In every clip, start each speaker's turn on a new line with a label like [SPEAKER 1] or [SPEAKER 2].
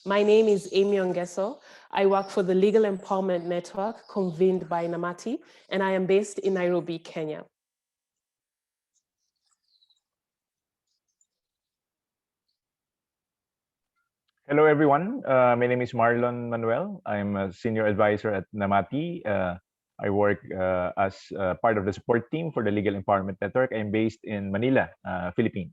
[SPEAKER 1] My name is Amy Ongeso. I work for the Legal Empowerment Network convened by Namati, and I am based in Nairobi, Kenya.
[SPEAKER 2] Hello, everyone. My name is Marlon Manuel. I'm a senior advisor at Namati. I work as part of the support team for the Legal Empowerment Network. I'm based in Manila, Philippines.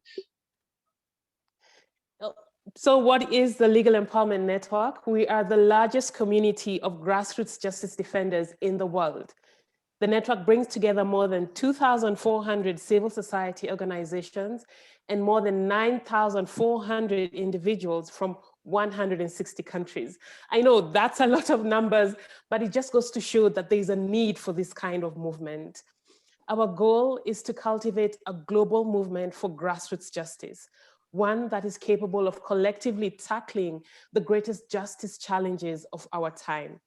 [SPEAKER 1] So what is the Legal Empowerment Network? We are the largest community of grassroots justice defenders in the world. The network brings together more than 2,400 civil society organizations and more than 9,400 individuals from 160 countries. I know that's a lot of numbers, but it just goes to show that there's a need for this kind of movement. Our goal is to cultivate a global movement for grassroots justice, one that is capable of collectively tackling the greatest justice challenges of our time.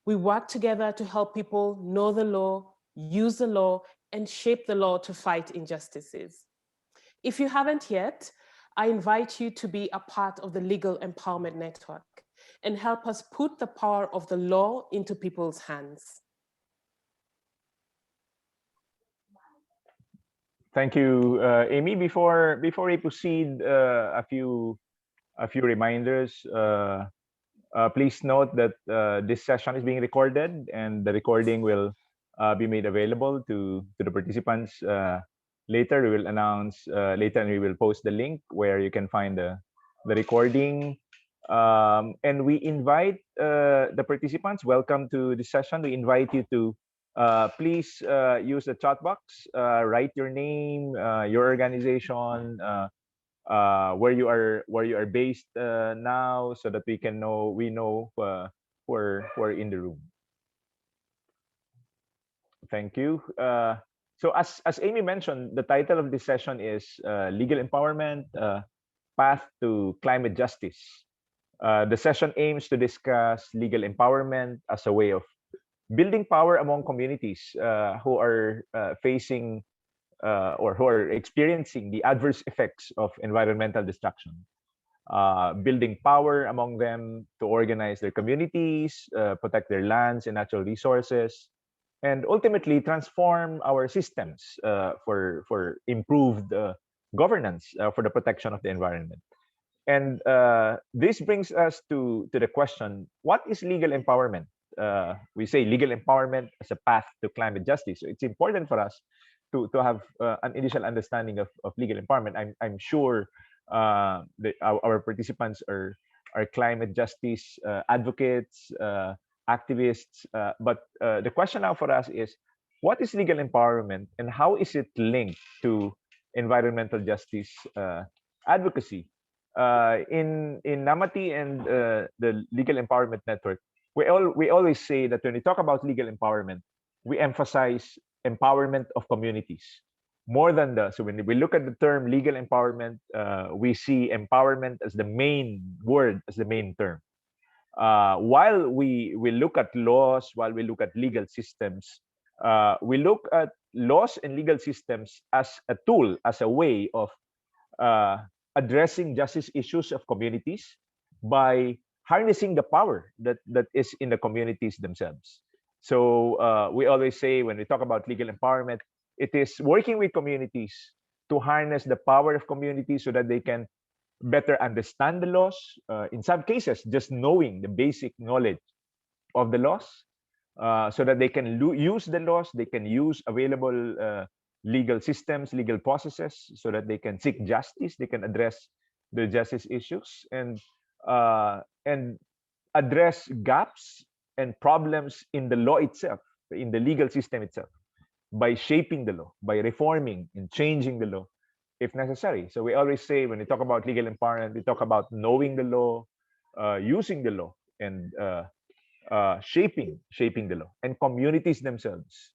[SPEAKER 1] We work together to help people know the law, use the law, and shape the law to fight injustices. If you haven't yet, I invite you to be a part of the Legal Empowerment Network and help us put the power of the law into people's hands.
[SPEAKER 2] Thank you, Amy. Before we proceed, a few reminders. Please note that this session is being recorded, and the recording will be made available to the participants later. We will announce later, and we will post the link where you can find the recording. And we invite the participants. Welcome to this session. We invite you to please use the chat box. Write your name, your organization. Where you are based now, so that we know who are in the room. Thank you. So as Amy mentioned, the title of this session is Legal Empowerment, Path to Climate Justice. The session aims to discuss legal empowerment as a way of building power among communities who are facing or who are experiencing the adverse effects of environmental destruction. Building power among them to organize their communities, protect their lands and natural resources, and ultimately transform our systems for improved governance for the protection of the environment. And this brings us to the question: what is legal empowerment? We say legal empowerment as a path to climate justice. So it's important for us to have an initial understanding of legal empowerment. I'm sure our participants are climate justice advocates, activists. But the question now for us is, what is legal empowerment, and how is it linked to environmental justice advocacy? In Namati and the Legal Empowerment Network, we always say that when we talk about legal empowerment, we emphasize empowerment of communities more than so when we look at the term legal empowerment, we see empowerment as the main word, as the main term. While we look at laws, while we look at legal systems, we look at laws and legal systems as a tool, as a way of addressing justice issues of communities by harnessing the power that is in the communities themselves. So we always say, when we talk about legal empowerment, it is working with communities to harness the power of communities so that they can better understand the laws. In some cases, just knowing the basic knowledge of the laws, so that they can use the laws, they can use available legal systems, legal processes, so that they can seek justice, they can address the justice issues, and address gaps and problems in the law itself, in the legal system itself, by shaping the law, by reforming and changing the law if necessary. So we always say, when we talk about legal empowerment, we talk about knowing the law, using the law, and shaping the law. And communities themselves,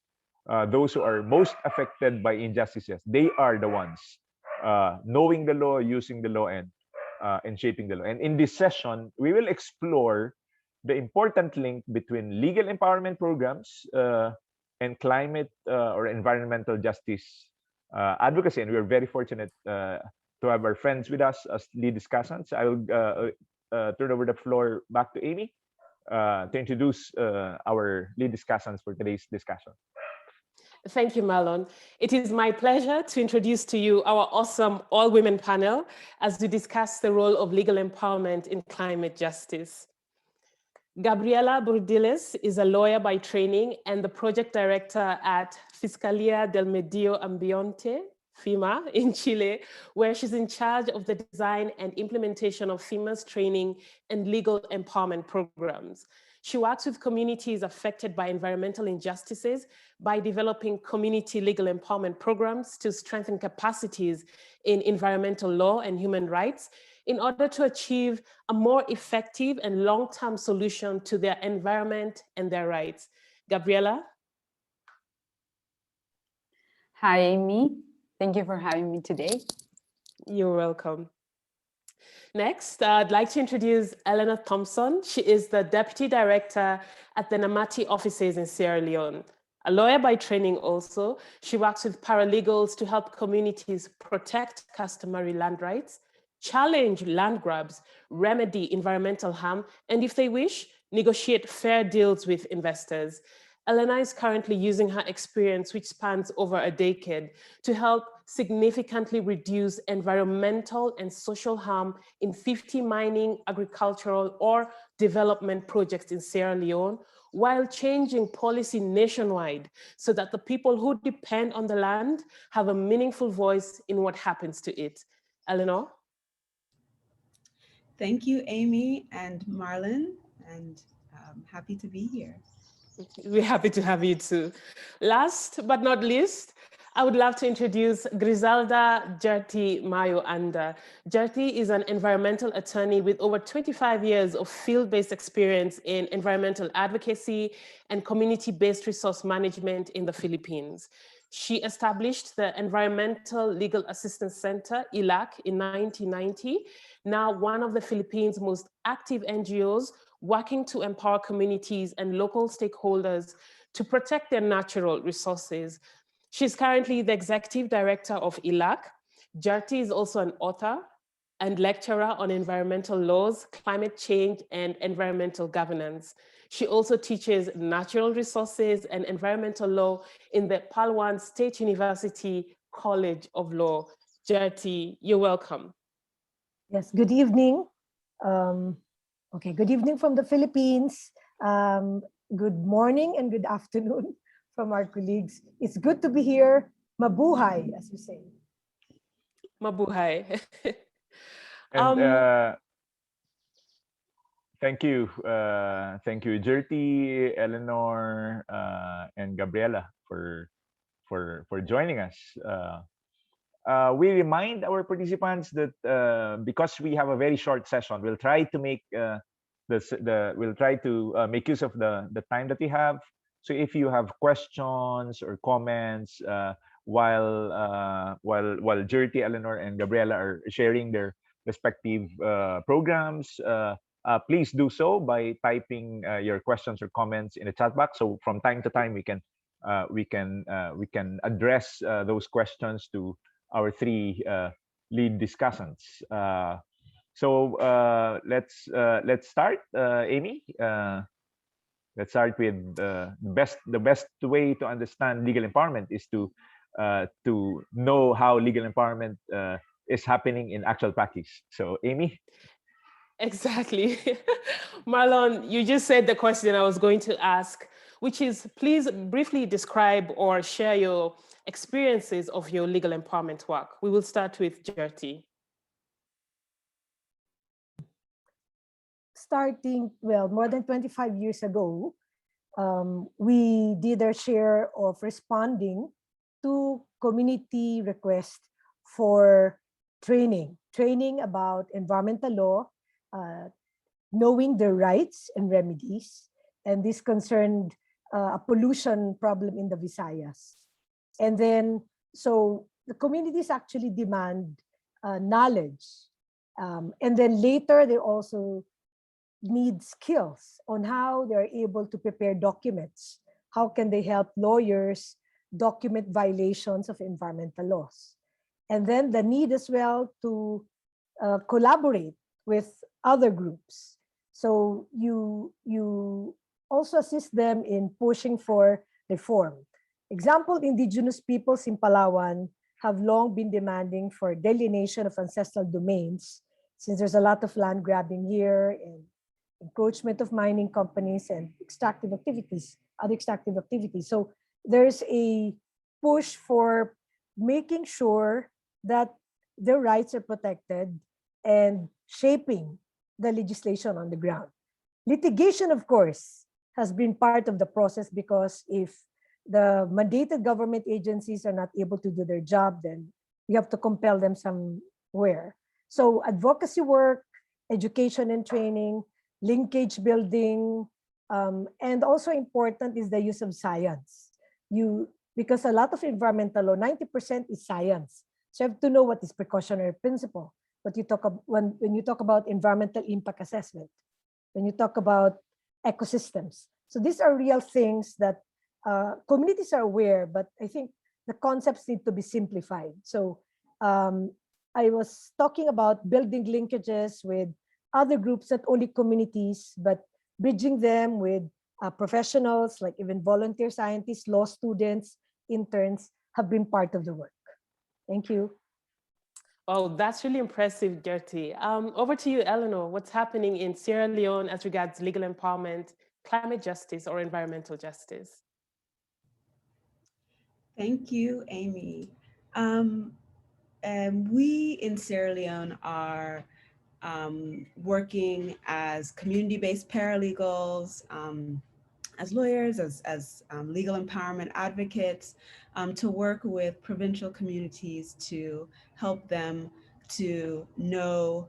[SPEAKER 2] those who are most affected by injustices, they are the ones knowing the law, using the law, and shaping the law. And in this session, we will explore the important link between legal empowerment programs and climate or environmental justice advocacy. And we're very fortunate to have our friends with us as lead discussants. I will turn over the floor back to Amy to introduce our lead discussants for today's discussion.
[SPEAKER 1] Thank you, Marlon. It is my pleasure to introduce to you our awesome all-women panel as we discuss the role of legal empowerment in climate justice. Gabriela Burdiles is a lawyer by training and the project director at Fiscalía del Medio Ambiente, FEMA, in Chile, where she's in charge of the design and implementation of FEMA's training and legal empowerment programs. She works with communities affected by environmental injustices by developing community legal empowerment programs to strengthen capacities in environmental law and human rights in order to achieve a more effective and long-term solution to their environment and their rights. Gabriela?
[SPEAKER 3] Hi, Amy. Thank you for having me today.
[SPEAKER 1] You're welcome. Next, I'd like to introduce Eleanor Thompson. She is the Deputy Director at the Namati offices in Sierra Leone. A lawyer by training also, she works with paralegals to help communities protect customary land rights, challenge land grabs, remedy environmental harm, and if they wish, negotiate fair deals with investors. Elena is currently using her experience, which spans over a decade, to help significantly reduce environmental and social harm in 50 mining, agricultural, or development projects in Sierra Leone, while changing policy nationwide so that the people who depend on the land have a meaningful voice in what happens to it. Eleanor?
[SPEAKER 4] Thank you, Amy and Marlon, and happy to be here.
[SPEAKER 1] We're happy to have you too. Last but not least, I would love to introduce Griselda Jerti Mayo Anda. Jerti is an environmental attorney with over 25 years of field-based experience in environmental advocacy and community-based resource management in the Philippines. She established the Environmental Legal Assistance Center, ILAC, in 1990, now one of the Philippines' most active NGOs working to empower communities and local stakeholders to protect their natural resources. She's currently the executive director of ILAC. Jerti is also an author and lecturer on environmental laws, climate change, and environmental governance. She also teaches natural resources and environmental law in the Palawan State University College of Law. Jerti, you're welcome.
[SPEAKER 5] Yes, good evening. Good evening from the Philippines. Good morning and good afternoon from our colleagues. It's good to be here. Mabuhay, as we say.
[SPEAKER 1] Mabuhay.
[SPEAKER 2] And thank you, Jerti, Eleanor, and Gabriela for joining us. We remind our participants that because we have a very short session, we'll try to make make use of the time that we have. So if you have questions or comments while Jerti, Eleanor, and Gabriela are sharing their respective programs, please do so by typing your questions or comments in the chat box. So from time to time we can address those questions to our three lead discussants. So let's start, Amy. Let's start with the best way to understand legal empowerment is to know how legal empowerment is happening in actual practice. So, Amy.
[SPEAKER 1] Exactly. Marlon, you just said the question I was going to ask, which is please briefly describe or share your experiences of your legal empowerment work. We will start with Jerti.
[SPEAKER 5] Starting, well, more than 25 years ago, we did our share of responding to community requests for training about environmental law, knowing the rights and remedies, and this concerned a pollution problem in the Visayas. And then, so the communities actually demand knowledge. And then later, they also need skills on how they're able to prepare documents. How can they help lawyers document violations of environmental laws? And then the need as well to collaborate with other groups. So you also assist them in pushing for reform. Example, indigenous peoples in Palawan have long been demanding for delineation of ancestral domains, since there's a lot of land grabbing here and encroachment of mining companies and extractive activities, other extractive activities. So there's a push for making sure that their rights are protected and shaping the legislation on the ground. Litigation, of course, has been part of the process, because if the mandated government agencies are not able to do their job, then we have to compel them somewhere. So advocacy work, education and training, linkage building, and also important is the use of science. Because a lot of environmental law, 90% is science. So you have to know what is precautionary principle. But when you talk about environmental impact assessment, when you talk about ecosystems. So these are real things that communities are aware, but I think the concepts need to be simplified. So I was talking about building linkages with other groups, not only communities, but bridging them with professionals, like even volunteer scientists, law students, interns have been part of the work. Thank you.
[SPEAKER 1] Oh, that's really impressive, Gertie. Over to you, Eleanor. What's happening in Sierra Leone as regards legal empowerment, climate justice, or environmental justice?
[SPEAKER 4] Thank you, Amy. We in Sierra Leone are working as community-based paralegals, as lawyers, as legal empowerment advocates, to work with provincial communities to help them to know,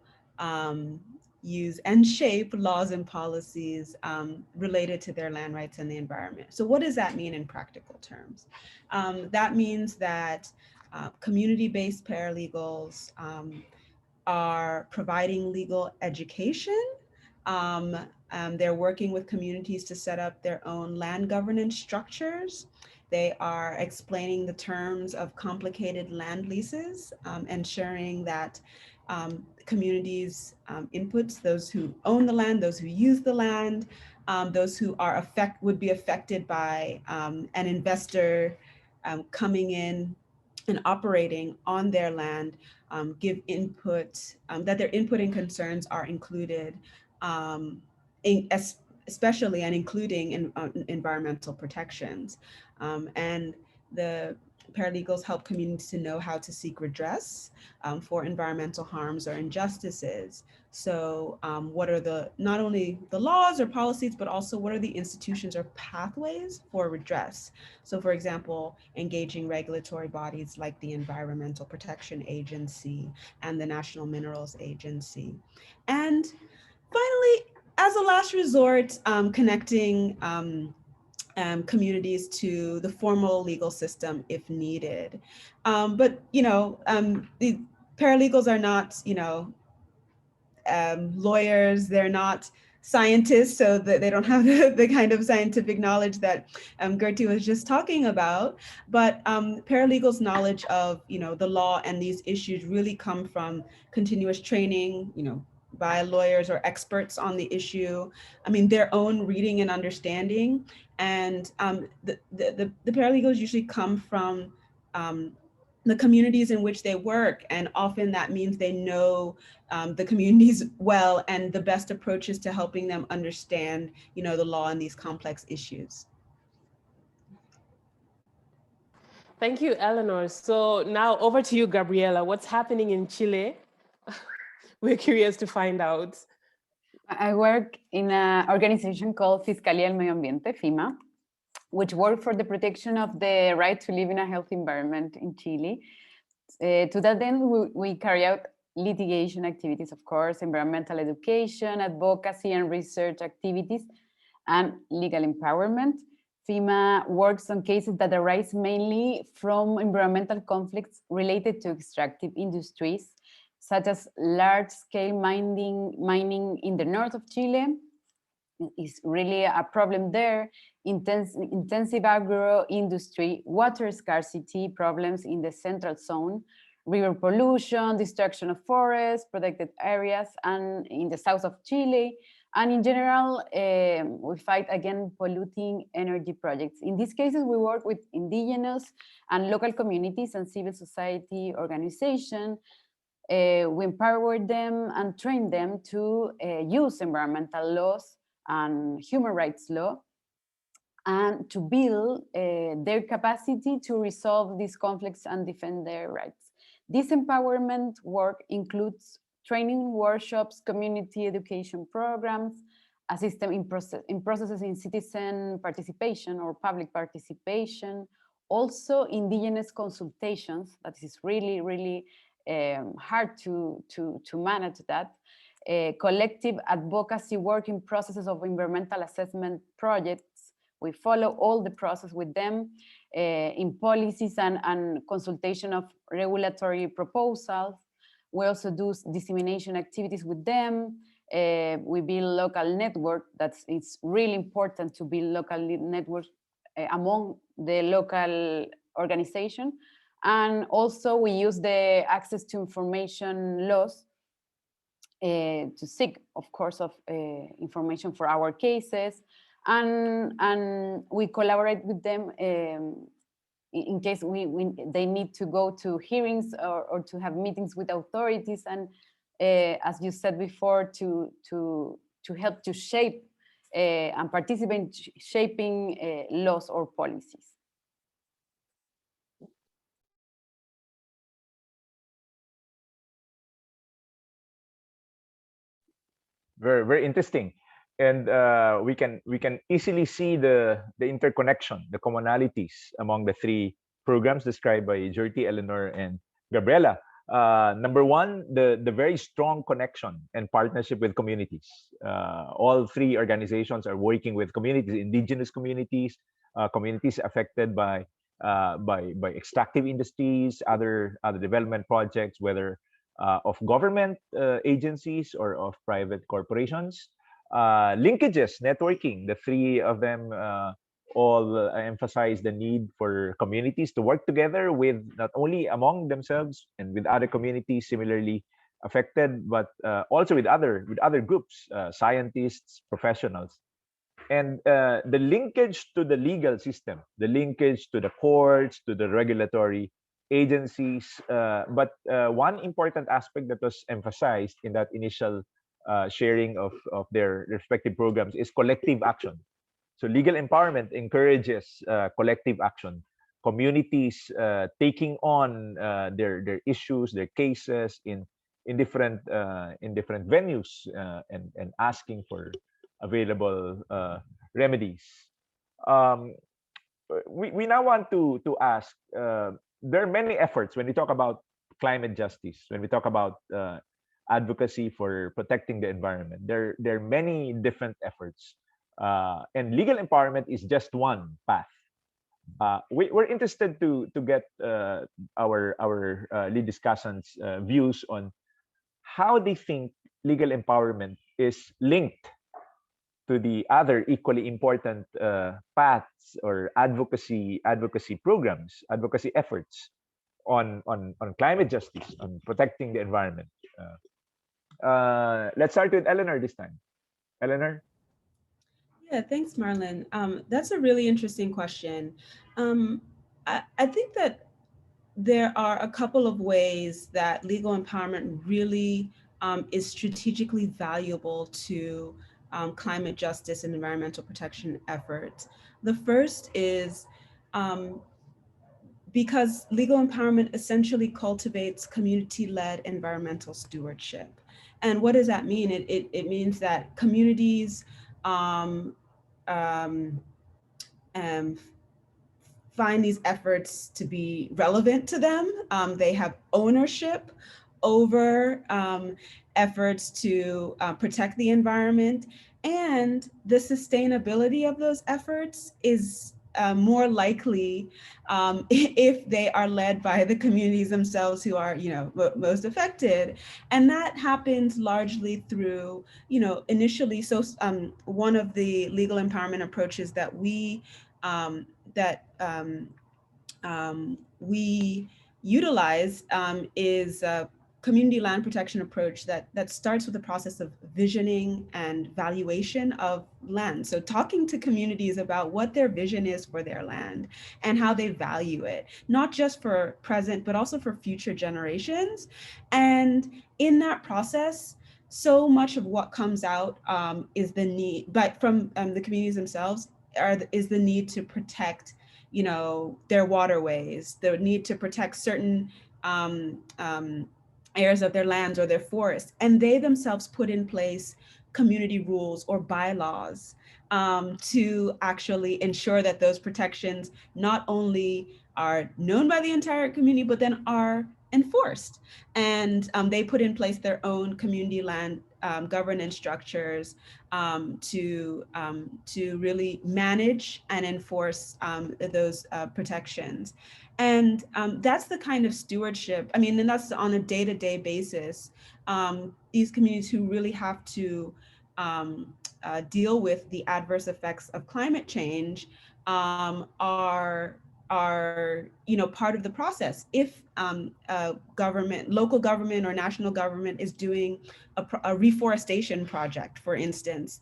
[SPEAKER 4] use, and shape laws and policies related to their land rights and the environment. So what does that mean in practical terms? That means that community-based paralegals are providing legal education. They're working with communities to set up their own land governance structures. They are explaining the terms of complicated land leases, ensuring that communities' inputs, those who own the land, those who use the land, those who are would be affected by an investor coming in and operating on their land, give input, that their input and concerns are included, especially and including environmental protections. And the paralegals help communities to know how to seek redress for environmental harms or injustices. So what are not only the laws or policies, but also what are the institutions or pathways for redress? So for example, engaging regulatory bodies like the Environmental Protection Agency and the National Minerals Agency. And finally, as a last resort, connecting communities to the formal legal system if needed. But, the paralegals are not, lawyers, they're not scientists, so that they don't have the kind of scientific knowledge that Gertie was just talking about. But paralegals' knowledge of, the law and these issues really come from continuous training, by lawyers or experts on the issue. I mean, their own reading and understanding. And the paralegals usually come from the communities in which they work. And often that means they know the communities well and the best approaches to helping them understand, the law and these complex issues.
[SPEAKER 1] Thank you, Eleanor. So now over to you, Gabriela. What's happening in Chile? We're curious to find out.
[SPEAKER 3] I work in an organization called Fiscalía del Medio Ambiente, FIMA, which work for the protection of the right to live in a healthy environment in Chile. To that end, we carry out litigation activities, of course, environmental education, advocacy and research activities, and legal empowerment. FIMA works on cases that arise mainly from environmental conflicts related to extractive industries, such as large-scale mining in the north of Chile is really a problem there, intensive agro industry, water scarcity problems in the central zone, river pollution, destruction of forests, protected areas, and in the south of Chile. And in general, we fight against polluting energy projects. In these cases, we work with indigenous and local communities and civil society organizations. We empower them and train them to use environmental laws and human rights law, and to build their capacity to resolve these conflicts and defend their rights. This empowerment work includes training workshops, community education programs, a system in processes in citizen participation or public participation, also indigenous consultations. That is really, really hard to manage that. Collective advocacy working processes of environmental assessment projects. We follow all the process with them in policies and consultation of regulatory proposals. We also do dissemination activities with them. We build local network. It's really important to build local networks among the local organization. And also we use the access to information laws to seek, of course, of information for our cases. And we collaborate with them in case they need to go to hearings or to have meetings with authorities, and as you said before, to help to shape and participate in shaping laws or policies.
[SPEAKER 2] Very, very interesting. And we can easily see the interconnection, the commonalities among the three programs described by Jyoti, Eleanor, and Gabriela. Number one, the very strong connection and partnership with communities. All three organizations are working with communities, indigenous communities, communities affected by extractive industries, other development projects, whether of government agencies or of private corporations. Linkages, networking, the three of them all emphasize the need for communities to work together with not only among themselves and with other communities similarly affected, but also with other groups, scientists, professionals. And the linkage to the legal system, the linkage to the courts, to the regulatory agencies. But one important aspect that was emphasized in that initial sharing of their respective programs is collective action. So legal empowerment encourages collective action. Communities taking on their issues, their cases in different venues and asking for available remedies. We now want to ask. There are many efforts when we talk about climate justice, when we talk about advocacy for protecting the environment. There are many different efforts, and legal empowerment is just one path. We're interested to get our lead discussants' views on how they think legal empowerment is linked to the other equally important paths or advocacy programs, advocacy efforts on climate justice, on protecting the environment. Let's start with Eleanor this time. Eleanor?
[SPEAKER 4] Yeah, thanks, Marlon. That's a really interesting question. I think that there are a couple of ways that legal empowerment really is strategically valuable to climate justice and environmental protection efforts. The first is because legal empowerment essentially cultivates community-led environmental stewardship. And what does that mean? It means that communities find these efforts to be relevant to them. They have ownership over efforts to protect the environment, and the sustainability of those efforts is more likely if they are led by the communities themselves who are, most affected. And that happens largely through, initially, so one of the legal empowerment approaches that we utilize is a community land protection approach that starts with the process of visioning and valuation of land. So talking to communities about what their vision is for their land and how they value it, not just for present, but also for future generations. And in that process, so much of what comes out is the need, but from the communities themselves, is the need to protect, you know, their waterways, the need to protect certain areas of their lands or their forests. And they themselves put in place community rules or bylaws to actually ensure that those protections not only are known by the entire community, but then are enforced. And they put in place their own community land governance structures to really manage and enforce those protections. And that's the kind of stewardship, I mean, and that's on a day-to-day basis. These communities who really have to deal with the adverse effects of climate change are, you know, part of the process. If government, local government or national government is doing a reforestation project, for instance,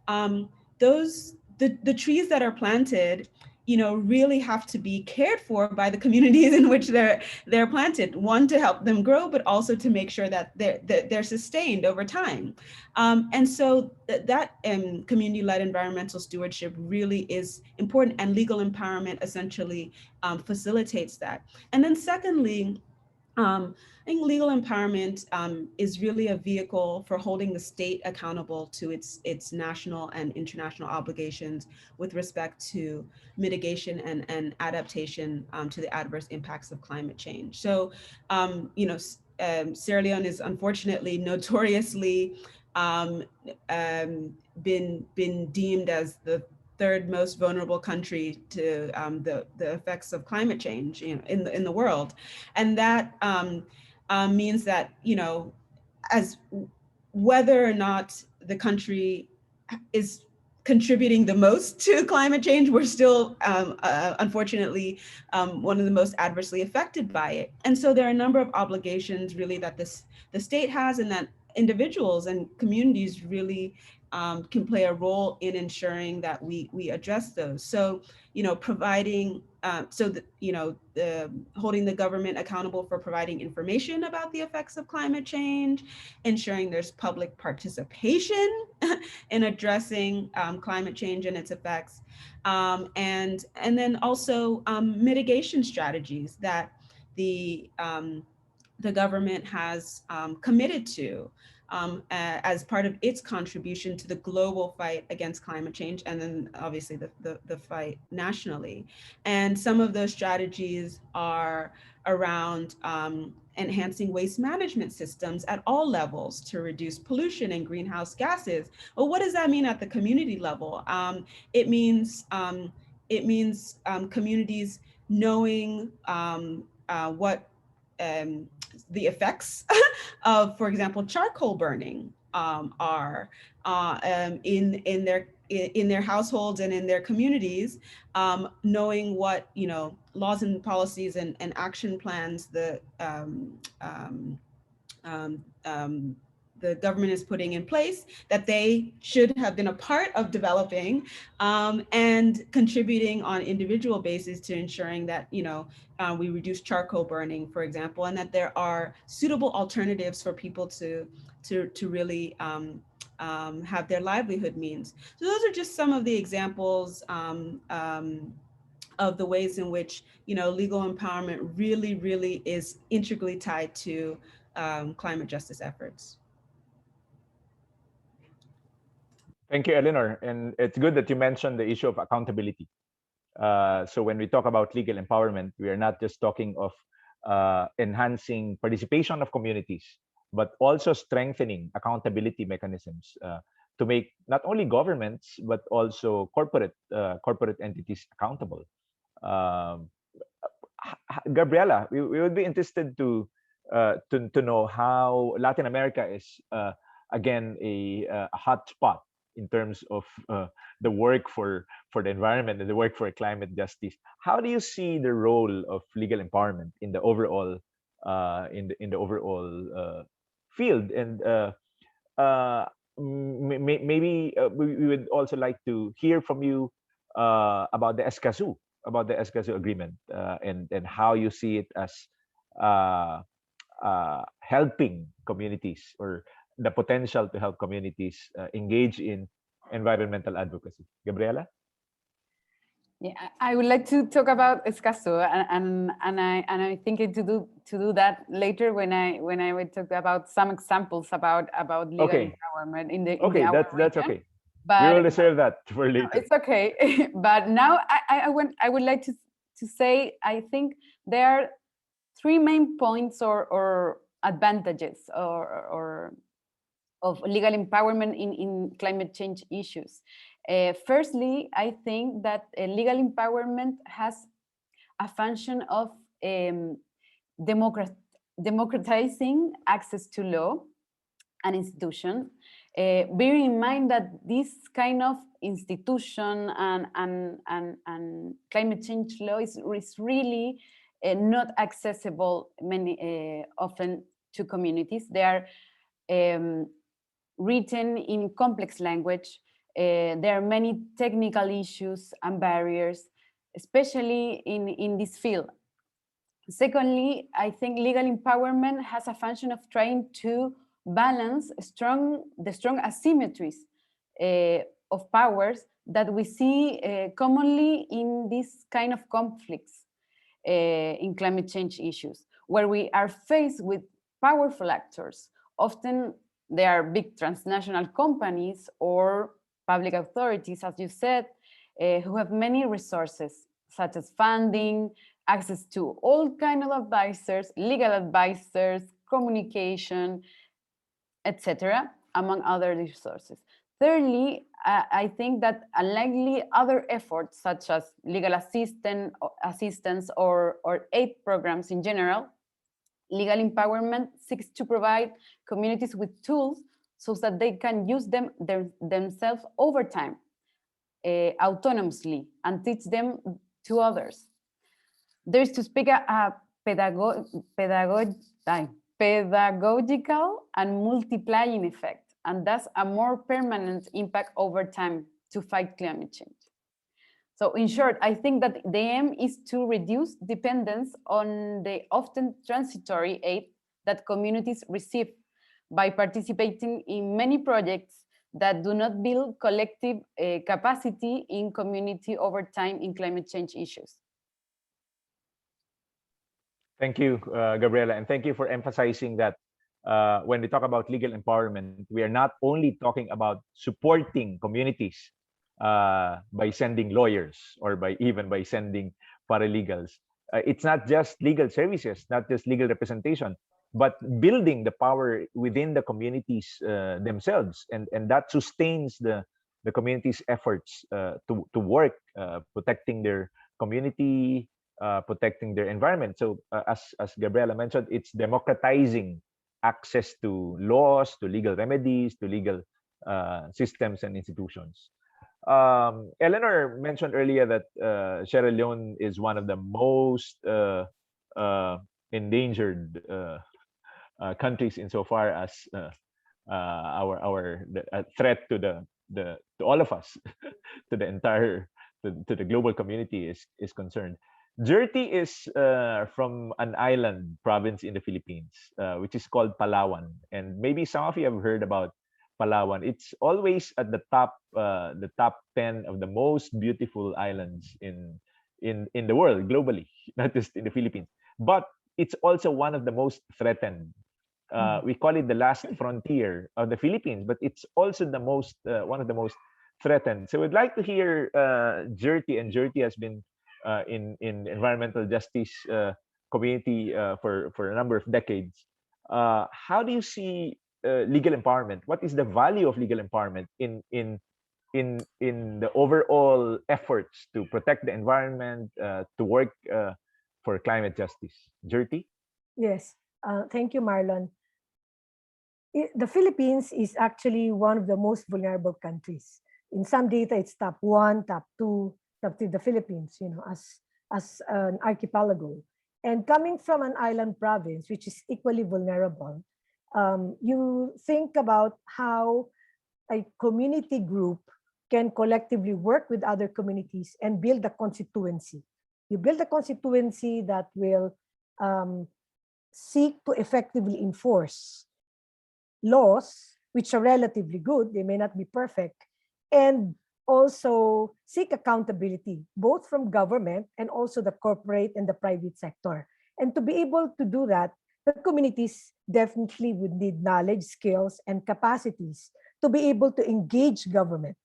[SPEAKER 4] the trees that are planted, you know, really have to be cared for by the communities in which they're planted. One, to help them grow, but also to make sure that they're sustained over time. And so that community-led environmental stewardship really is important, and legal empowerment essentially facilitates that. And then secondly, I think legal empowerment is really a vehicle for holding the state accountable to its national and international obligations with respect to mitigation and adaptation to the adverse impacts of climate change. So, you know, Sierra Leone is unfortunately notoriously been deemed as the third most vulnerable country to the effects of climate change, you know, in the world, and that means that, you know, as whether or not the country is contributing the most to climate change, we're still unfortunately one of the most adversely affected by it. And so there are a number of obligations really that the state has, and that individuals and communities really can play a role in ensuring that we address those. So, you know, providing, you know, holding the government accountable for providing information about the effects of climate change, ensuring there's public participation in addressing climate change and its effects, and then also mitigation strategies that the government has committed to as part of its contribution to the global fight against climate change, and then obviously the fight nationally. And some of those strategies are around enhancing waste management systems at all levels to reduce pollution and greenhouse gases. Well, what does that mean at the community level? It means communities knowing what the effects of, for example, charcoal burning are in their households and in their communities, knowing what, you know, laws and policies and action plans the government is putting in place that they should have been a part of developing, and contributing on individual basis to ensuring that, you know, we reduce charcoal burning, for example, and that there are suitable alternatives for people to really have their livelihood means. So those are just some of the examples of the ways in which, you know, legal empowerment really is integrally tied to climate justice efforts.
[SPEAKER 2] Thank you, Eleanor. And it's good that you mentioned the issue of accountability. So when we talk about legal empowerment, we are not just talking of enhancing participation of communities, but also strengthening accountability mechanisms to make not only governments, but also corporate entities accountable. Gabriela, we would be interested to know how Latin America is again a hot spot in terms of the work for the environment and the work for climate justice. How do you see the role of legal empowerment in the overall in the overall field? And maybe we would also like to hear from you about the Escazú, agreement, and how you see it as uh, helping communities, or the potential to help communities engage in environmental advocacy. Gabriela?
[SPEAKER 3] Yeah, I would like to talk about Escazú, and I think to do that later when I would talk about some examples about legal
[SPEAKER 2] Okay.
[SPEAKER 3] empowerment in the
[SPEAKER 2] Okay,
[SPEAKER 3] our
[SPEAKER 2] that's
[SPEAKER 3] region.
[SPEAKER 2] okay.
[SPEAKER 3] But
[SPEAKER 2] We will reserve that for
[SPEAKER 3] no,
[SPEAKER 2] later.
[SPEAKER 3] it's okay. But now I would like to say, I think there are three main points or advantages or of legal empowerment in climate change issues. Firstly, I think that legal empowerment has a function of democratizing access to law and institution. Bearing in mind that this kind of institution and climate change law is really not accessible often to communities. They are written in complex language. There are many technical issues and barriers, especially in this field. Secondly, I think legal empowerment has a function of trying to balance the strong asymmetries of powers that we see commonly in this kind of conflicts in climate change issues, where we are faced with powerful actors. Often they are big transnational companies or public authorities, as you said, who have many resources, such as funding, access to all kinds of advisors, legal advisors, communication, etc., among other resources. Thirdly, I think that unlikely other efforts, such as legal assistance or aid programs in general, legal empowerment seeks to provide communities with tools so that they can use them themselves over time, autonomously, and teach them to others. There is to speak a pedagogical and multiplying effect, and thus a more permanent impact over time to fight climate change. So in short, I think that the aim is to reduce dependence on the often transitory aid that communities receive by participating in many projects that do not build collective capacity in community over time in climate change issues.
[SPEAKER 2] Thank you, Gabriela, and thank you for emphasizing that when we talk about legal empowerment, we are not only talking about supporting communities by sending lawyers or even by sending paralegals. It's not just legal services, not just legal representation, but building the power within the communities themselves, and that sustains the community's efforts to work protecting their community, protecting their environment. So as Gabriela mentioned, it's democratizing access to laws, to legal remedies, to legal systems and institutions. Eleanor mentioned earlier that Sierra Leone is one of the most endangered countries insofar as our threat to to all of us, to the entire to the global community is concerned. Jerty is from an island province in the Philippines, which is called Palawan, and maybe some of you have heard about Palawan. It's always at the top 10 of the most beautiful islands in the world globally, not just in the Philippines. But it's also one of the most threatened. We call it the last frontier of the Philippines, but it's also the most one of the most threatened. So we'd like to hear Jerty, and Jerty has been in environmental justice community for a number of decades. How do you see legal empowerment? What is the value of legal empowerment in the overall efforts to protect the environment, to work for climate justice? Jerty?
[SPEAKER 5] Yes, thank you, Marlon. the Philippines is actually one of the most vulnerable countries. In some data, it's top 1, top 2, top 3, the Philippines, as an archipelago. And coming from an island province, which is equally vulnerable, you think about how a community group can collectively work with other communities and build a constituency. You build a constituency that will seek to effectively enforce laws, which are relatively good, they may not be perfect, and also seek accountability, both from government and also the corporate and the private sector. And to be able to do that, the communities definitely would need knowledge, skills, and capacities to be able to engage government.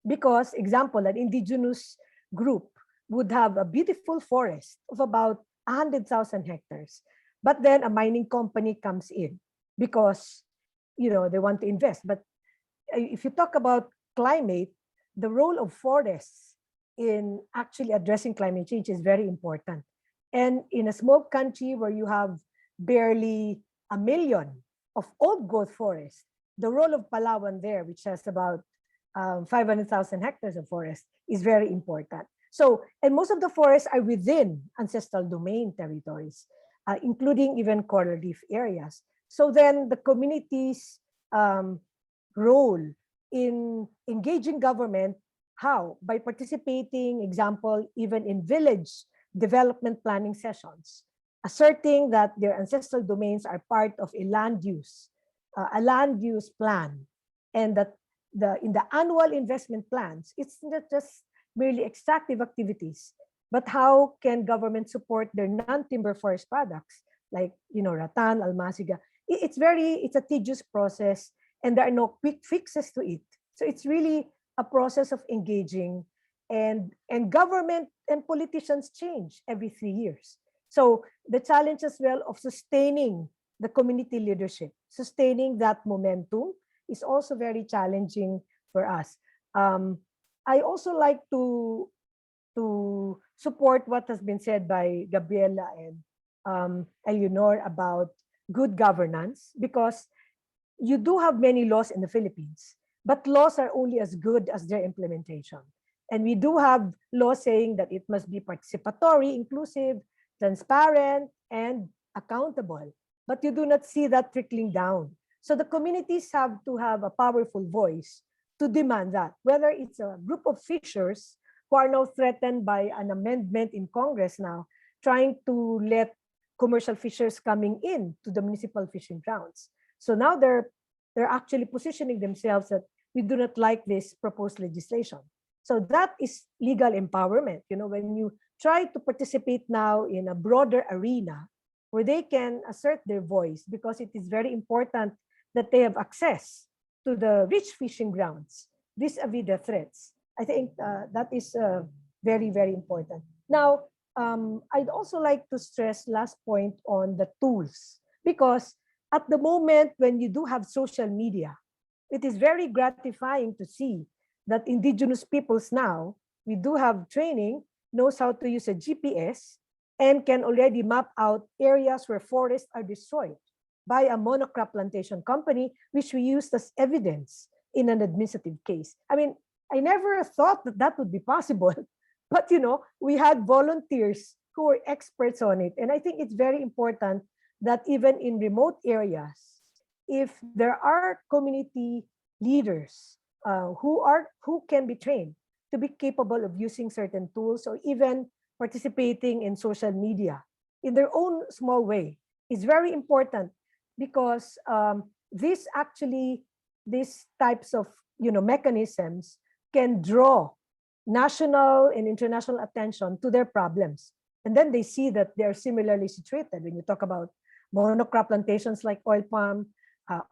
[SPEAKER 5] Because, example, an indigenous group would have a beautiful forest of about 100,000 hectares. But then a mining company comes in because they want to invest. But if you talk about climate, the role of forests in actually addressing climate change is very important. And in a small country where you have barely 1 million of old growth forests, the role of Palawan there, which has about 500,000 hectares of forest, is very important. So, and most of the forests are within ancestral domain territories, including even coral reef areas. So then the community's role in engaging government, how? By participating, example, even in village development planning sessions, asserting that their ancestral domains are part of a land use plan, and that in the annual investment plans, it's not just merely extractive activities, but how can government support their non-timber forest products like rattan, almasiga. It's a tedious process, and there are no quick fixes to it. So it's really a process of engaging, and government and politicians change every 3 years. So the challenge as well of sustaining the community leadership, sustaining that momentum, is also very challenging for us. I also like to support what has been said by Gabriela and Eleanor about good governance, because you do have many laws in the Philippines, but laws are only as good as their implementation. And we do have laws saying that it must be participatory, inclusive, transparent, and accountable. But you do not see that trickling down. So the communities have to have a powerful voice to demand that, whether it's a group of fishers who are now threatened by an amendment in Congress now, trying to let commercial fishers coming in to the municipal fishing grounds. So now they're actually positioning themselves that we do not like this proposed legislation. So that is legal empowerment. When you try to participate now in a broader arena where they can assert their voice, because it is very important that they have access to the rich fishing grounds vis-a-vis the threats. I think that is very, very important. Now, I'd also like to stress last point on the tools, because at the moment when you do have social media, it is very gratifying to see that indigenous peoples now, we do have training, knows how to use a GPS and can already map out areas where forests are destroyed by a monocrop plantation company, which we used as evidence in an administrative case. I mean, I never thought that that would be possible, but we had volunteers who were experts on it. And I think it's very important that even in remote areas, if there are community leaders who can be trained to be capable of using certain tools, or even participating in social media in their own small way, is very important, because these types of mechanisms can draw national and international attention to their problems. And then they see that they're similarly situated. When you talk about monocrop plantations like oil palm,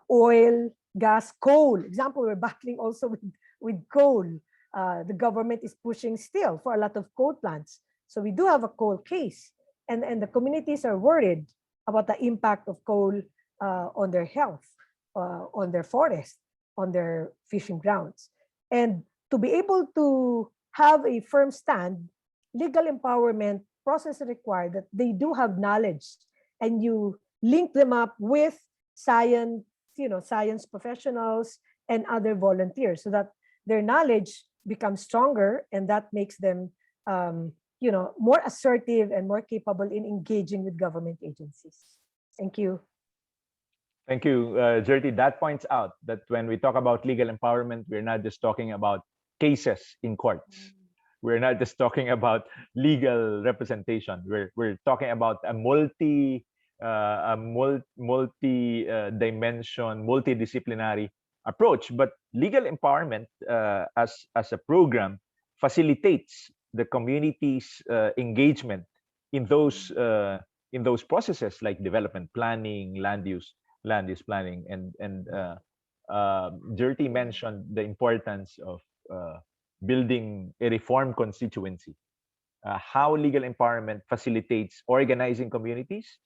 [SPEAKER 5] oil, gas, coal. Example, we're battling also with coal. The government is pushing still for a lot of coal plants. So we do have a coal case. And the communities are worried about the impact of coal on their health, on their forest, on their fishing grounds. And to be able to have a firm stand, legal empowerment process required that they do have knowledge, and you link them up with science science professionals and other volunteers, so that their knowledge becomes stronger, and that makes them more assertive and more capable in engaging with government agencies. Thank you.
[SPEAKER 2] Thank you, Jerty. That points out that when we talk about legal empowerment, we're not just talking about cases in courts. We're not just talking about legal representation. We're talking about a multi-dimension, multidisciplinary approach. But legal empowerment as a program facilitates the community's engagement in those processes like development planning, land use planning, and Jerty mentioned the importance of building a reform constituency. How legal empowerment facilitates organizing communities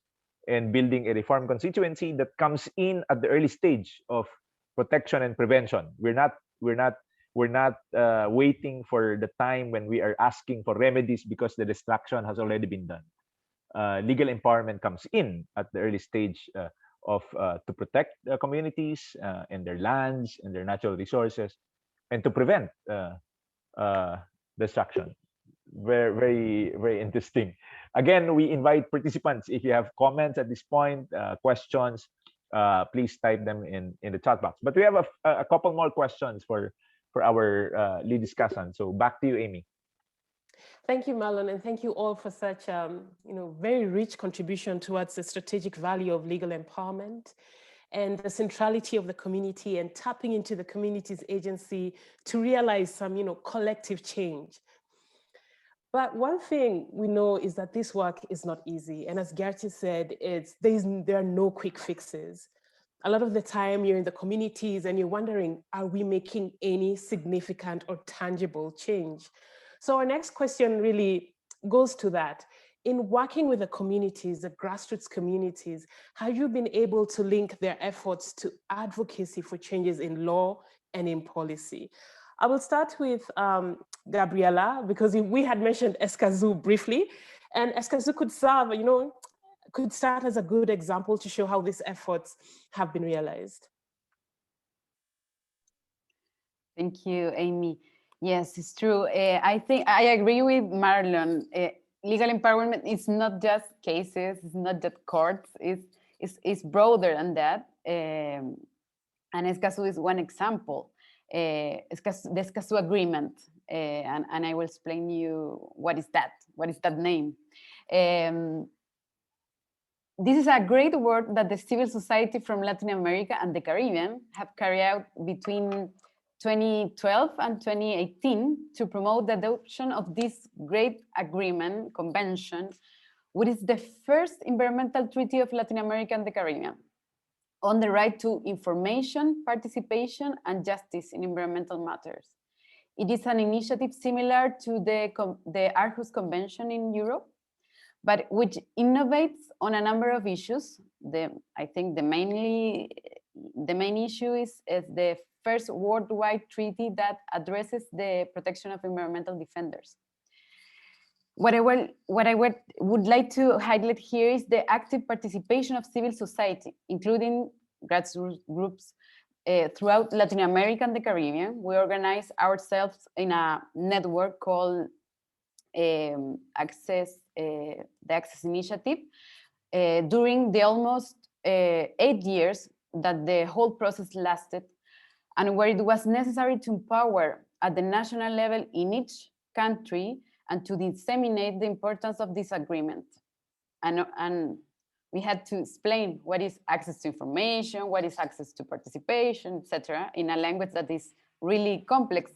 [SPEAKER 2] and building a reform constituency that comes in at the early stage of protection and prevention. We're not waiting for the time when we are asking for remedies because the destruction has already been done. Legal empowerment comes in at the early stage to protect communities and their lands and their natural resources, and to prevent destruction. Very, very, very interesting. Again, we invite participants, if you have comments at this point, questions, please type them in the chat box. But we have a couple more questions for our lead discussant. So back to you, Amy.
[SPEAKER 1] Thank you, Marlon, and thank you all for such very rich contribution towards the strategic value of legal empowerment and the centrality of the community and tapping into the community's agency to realize some collective change. But one thing we know is that this work is not easy. And as Gertie said, there are no quick fixes. A lot of the time you're in the communities and you're wondering, are we making any significant or tangible change? So our next question really goes to that. In working with the communities, the grassroots communities, have you been able to link their efforts to advocacy for changes in law and in policy? I will start with Gabriela, because we had mentioned Escazú briefly, and Escazú could serve, could start as a good example to show how these efforts have been realized.
[SPEAKER 3] Thank you, Amy. Yes, it's true. I think I agree with Marlon. Legal empowerment is not just cases, it's not just courts, it's broader than that. And Escazú is one example. The Escazú Agreement, and I will explain you what is that name. This is a great work that the civil society from Latin America and the Caribbean have carried out between 2012 and 2018 to promote the adoption of this great convention, which is the first environmental treaty of Latin America and the Caribbean on the right to information, participation, and justice in environmental matters. It is an initiative similar to the Aarhus Convention in Europe, but which innovates on a number of issues. I think the main issue is the first worldwide treaty that addresses the protection of environmental defenders. What I would like to highlight here is the active participation of civil society, including grassroots groups throughout Latin America and the Caribbean. We organize ourselves in a network called the Access Initiative during the almost 8 years that the whole process lasted, and where it was necessary to empower at the national level in each country and to disseminate the importance of this agreement. And we had to explain what is access to information, what is access to participation, etc., in a language that is really complex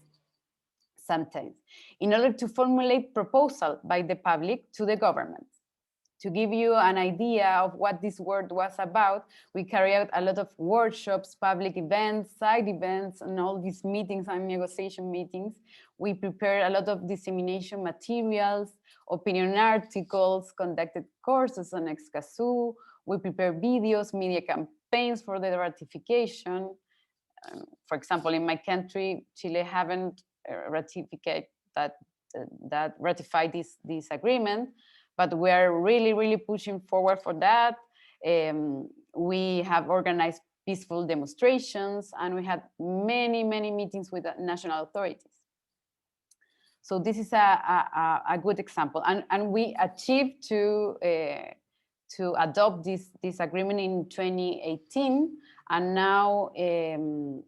[SPEAKER 3] sometimes, in order to formulate proposal by the public to the government. To give you an idea of what this work was about, we carry out a lot of workshops, public events, side events, and all these meetings and negotiation meetings. We prepare a lot of dissemination materials, opinion articles, conducted courses on Escazú. We prepare videos, media campaigns for the ratification. For example, in my country, Chile haven't ratified this agreement, but we are really pushing forward for that. We have organized peaceful demonstrations, and we had many meetings with the national authorities. So this is a good example, and we achieved to adopt this agreement in 2018, and now in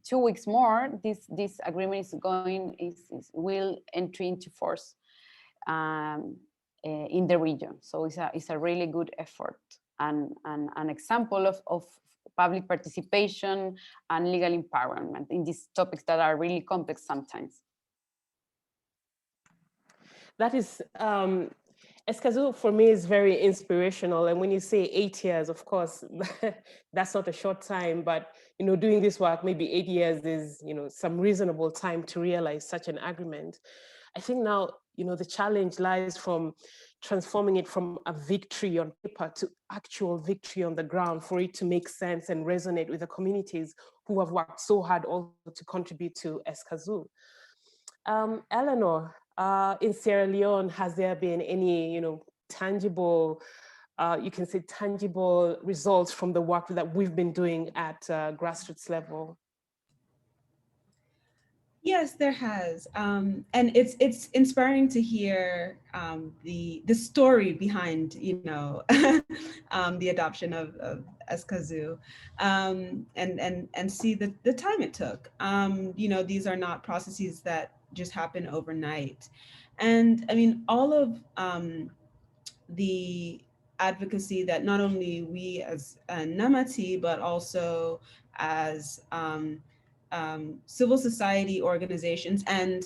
[SPEAKER 3] 2 weeks more, this agreement will enter into force in the region. So it's a really good effort and an example of public participation and legal empowerment in these topics that are really complex sometimes.
[SPEAKER 1] That is, Escazú for me is very inspirational. And when you say 8 years, of course, that's not a short time, but, doing this work, maybe 8 years is, some reasonable time to realize such an agreement. I think now, the challenge lies from transforming it from a victory on paper to actual victory on the ground, for it to make sense and resonate with the communities who have worked so hard also to contribute to Escazú. Eleanor, in Sierra Leone, has there been any, tangible, you can say tangible results from the work that we've been doing at grassroots level?
[SPEAKER 4] Yes, there has, and it's inspiring to hear the story behind the adoption of Escazú, and see the time it took. These are not processes that just happen overnight, and I mean all of the advocacy that not only we as Namati but also as civil society organizations and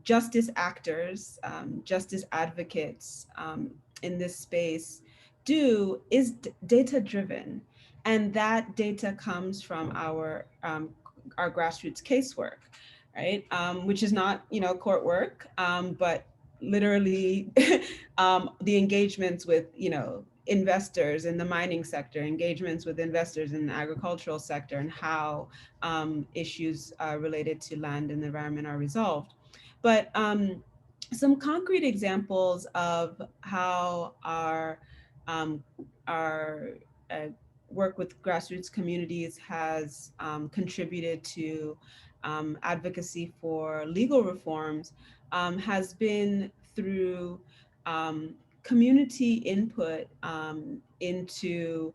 [SPEAKER 4] justice actors, justice advocates in this space do is data driven, and that data comes from our grassroots casework, right? Which is not court work, but literally the engagements with investors in the mining sector, engagements with investors in the agricultural sector, and how issues related to land and environment are resolved. But some concrete examples of how our work with grassroots communities has contributed to advocacy for legal reforms has been through community input into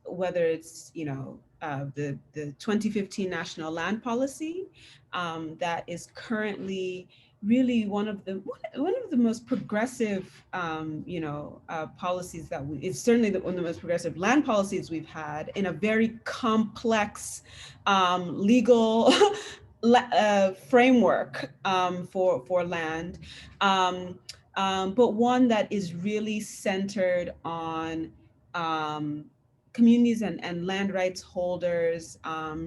[SPEAKER 4] whether it's the 2015 national land policy that is currently really one of the most progressive policies that it's certainly one of the most progressive land policies we've had in a very complex legal framework for land, but one that is really centered on communities and land rights holders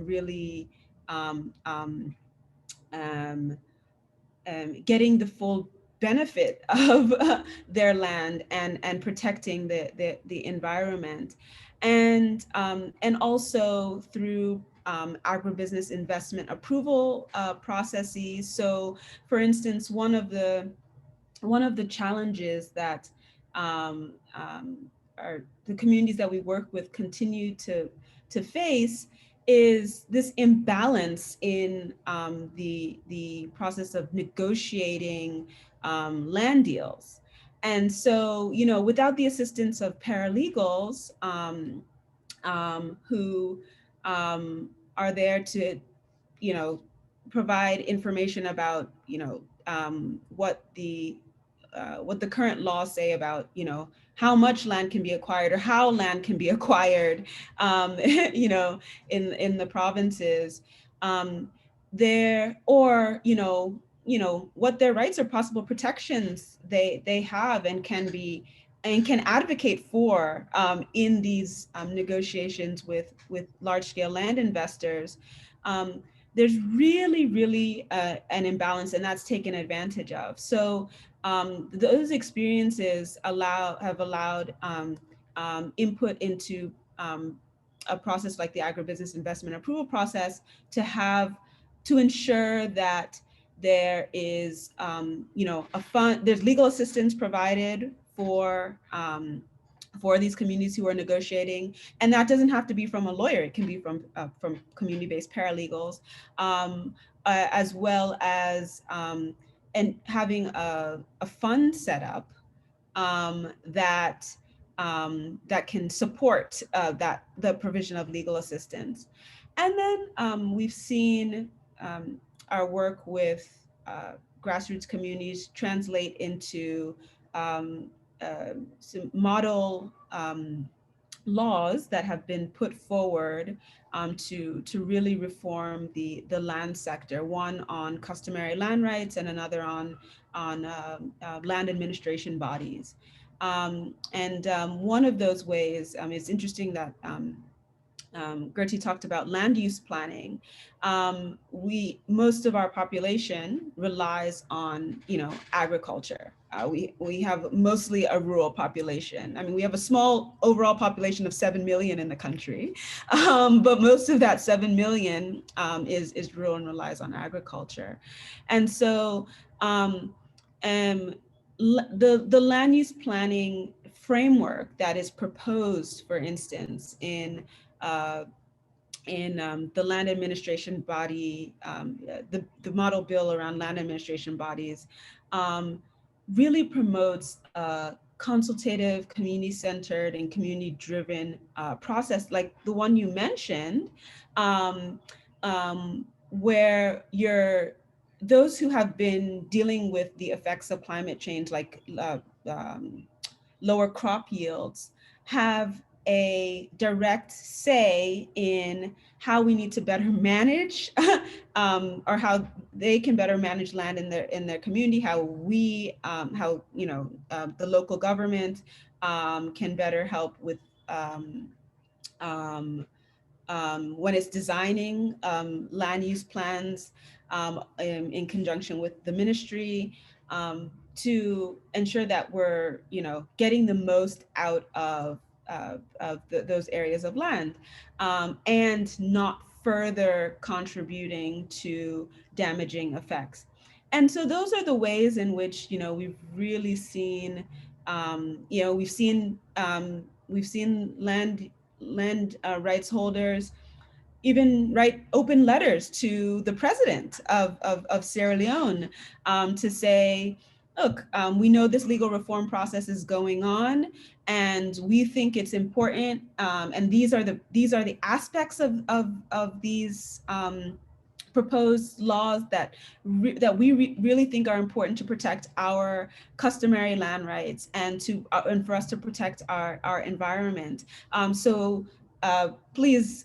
[SPEAKER 4] really getting the full benefit of their land and protecting the environment, and also through agribusiness investment approval processes. So, for instance, one of the challenges that the communities that we work with continue to face is this imbalance in the process of negotiating land deals. And so, without the assistance of paralegals who are there to, provide information about, what the current laws say about, how much land can be acquired or how land can be acquired, in the provinces, what their rights or possible protections they have and can advocate for in these negotiations with large-scale land investors. There's really an imbalance, and that's taken advantage of. So those experiences have allowed input into a process like the agribusiness investment approval process to ensure that there is there's legal assistance provided for for these communities who are negotiating, and that doesn't have to be from a lawyer. It can be from community-based paralegals, as well as and having a fund set up that that can support the provision of legal assistance. And then we've seen our work with grassroots communities translate into some model laws that have been put forward to really reform the land sector. One on customary land rights, and another on land administration bodies. One of those ways, it's interesting that Gertie talked about land use planning. Most of our population relies on, agriculture. We have mostly a rural population. I mean, we have a small overall population of 7 million in the country, but most of that 7 million is rural and relies on agriculture. And so the land use planning framework that is proposed, for instance, in the land administration body, the model bill around land administration bodies, really promotes a consultative, community-centered, and community-driven process, like the one you mentioned, where those who have been dealing with the effects of climate change, like lower crop yields, have a direct say in how we need to better manage, or how they can better manage land in their community, how the local government can better help with when it's designing land use plans in conjunction with the ministry, to ensure that we're getting the most out of those areas of land, and not further contributing to damaging effects. And so those are the ways in which we've really seen we've seen land rights holders even write open letters to the president of Sierra Leone to say, look, we know this legal reform process is going on, and we think it's important, and these are the aspects of these proposed laws that we really think are important to protect our customary land rights, and for us to protect our environment. So please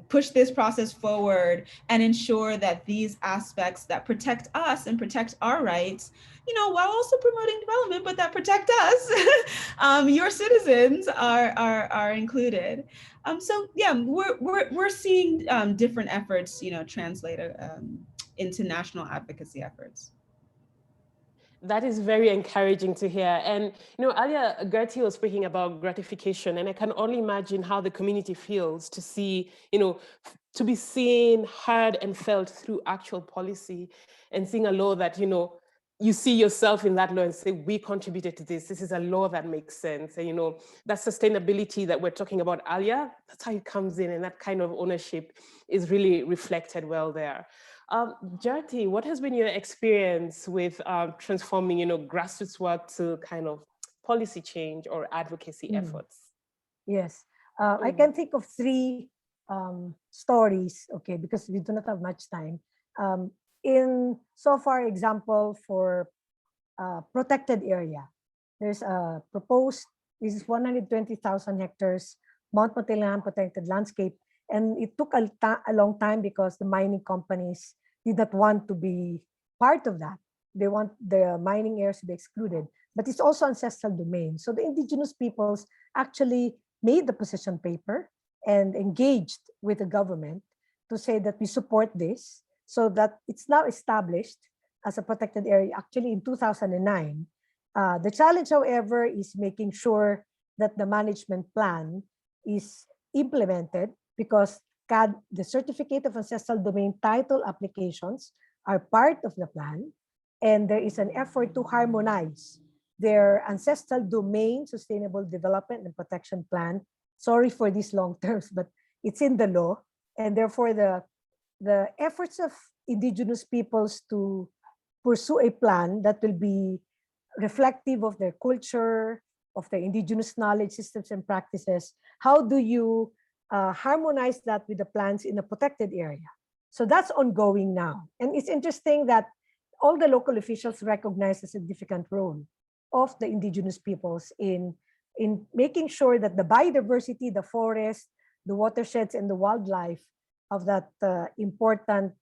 [SPEAKER 4] push this process forward and ensure that these aspects that protect us and protect our rights, while also promoting development, but that protect us, your citizens are included. So yeah, we're seeing different efforts, translate into national advocacy efforts.
[SPEAKER 1] That is very encouraging to hear. And, earlier Gertie was speaking about gratification, and I can only imagine how the community feels to see, to be seen, heard, and felt through actual policy, and seeing a law that, you see yourself in that law and say, we contributed to this. This is a law that makes sense. And, that sustainability that we're talking about earlier, that's how it comes in, and that kind of ownership is really reflected well there. Gertie, what has been your experience with transforming, grassroots work to kind of policy change or advocacy efforts?
[SPEAKER 5] Yes, I can think of 3 stories, okay, because we do not have much time. So far example for protected area, there's a proposed, this is 120,000 hectares, Mount Motilan protected landscape, and it took a long time because the mining companies did not want to be part of that. They want the mining areas to be excluded, but it's also ancestral domain. So the indigenous peoples actually made the position paper and engaged with the government to say that we support this, so that it's now established as a protected area actually in 2009. The challenge, however, is making sure that the management plan is implemented, because the Certificate of Ancestral Domain title applications are part of the plan, and there is an effort to harmonize their ancestral domain sustainable development and protection plan. Sorry for these long terms, but it's in the law. And therefore the efforts of indigenous peoples to pursue a plan that will be reflective of their culture, of their indigenous knowledge systems and practices. How do you harmonize that with the plans in a protected area? So that's ongoing now. And it's interesting that all the local officials recognize the significant role of the indigenous peoples in making sure that the biodiversity, the forest, the watersheds, and the wildlife of that important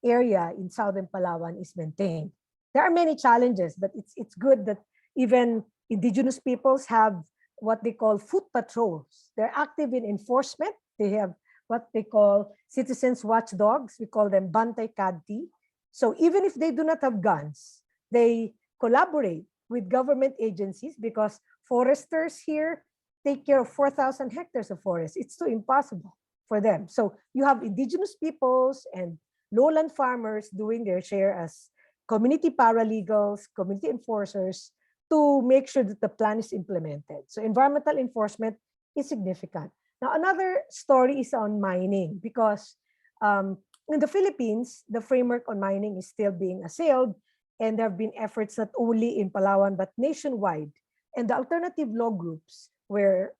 [SPEAKER 5] area in southern Palawan is maintained. There are many challenges, but it's good that even indigenous peoples have what they call foot patrols. They're active in enforcement. They have what they call citizens watchdogs. We call them Bantay Kadti. So even if they do not have guns, they collaborate with government agencies because foresters here take care of 4,000 hectares of forest. It's too impossible for them. So you have indigenous peoples and lowland farmers doing their share as community paralegals, community enforcers to make sure that the plan is implemented. So environmental enforcement is significant. Now, another story is on mining because in the Philippines, the framework on mining is still being assailed, and there have been efforts not only in Palawan but nationwide. And the alternative law groups, where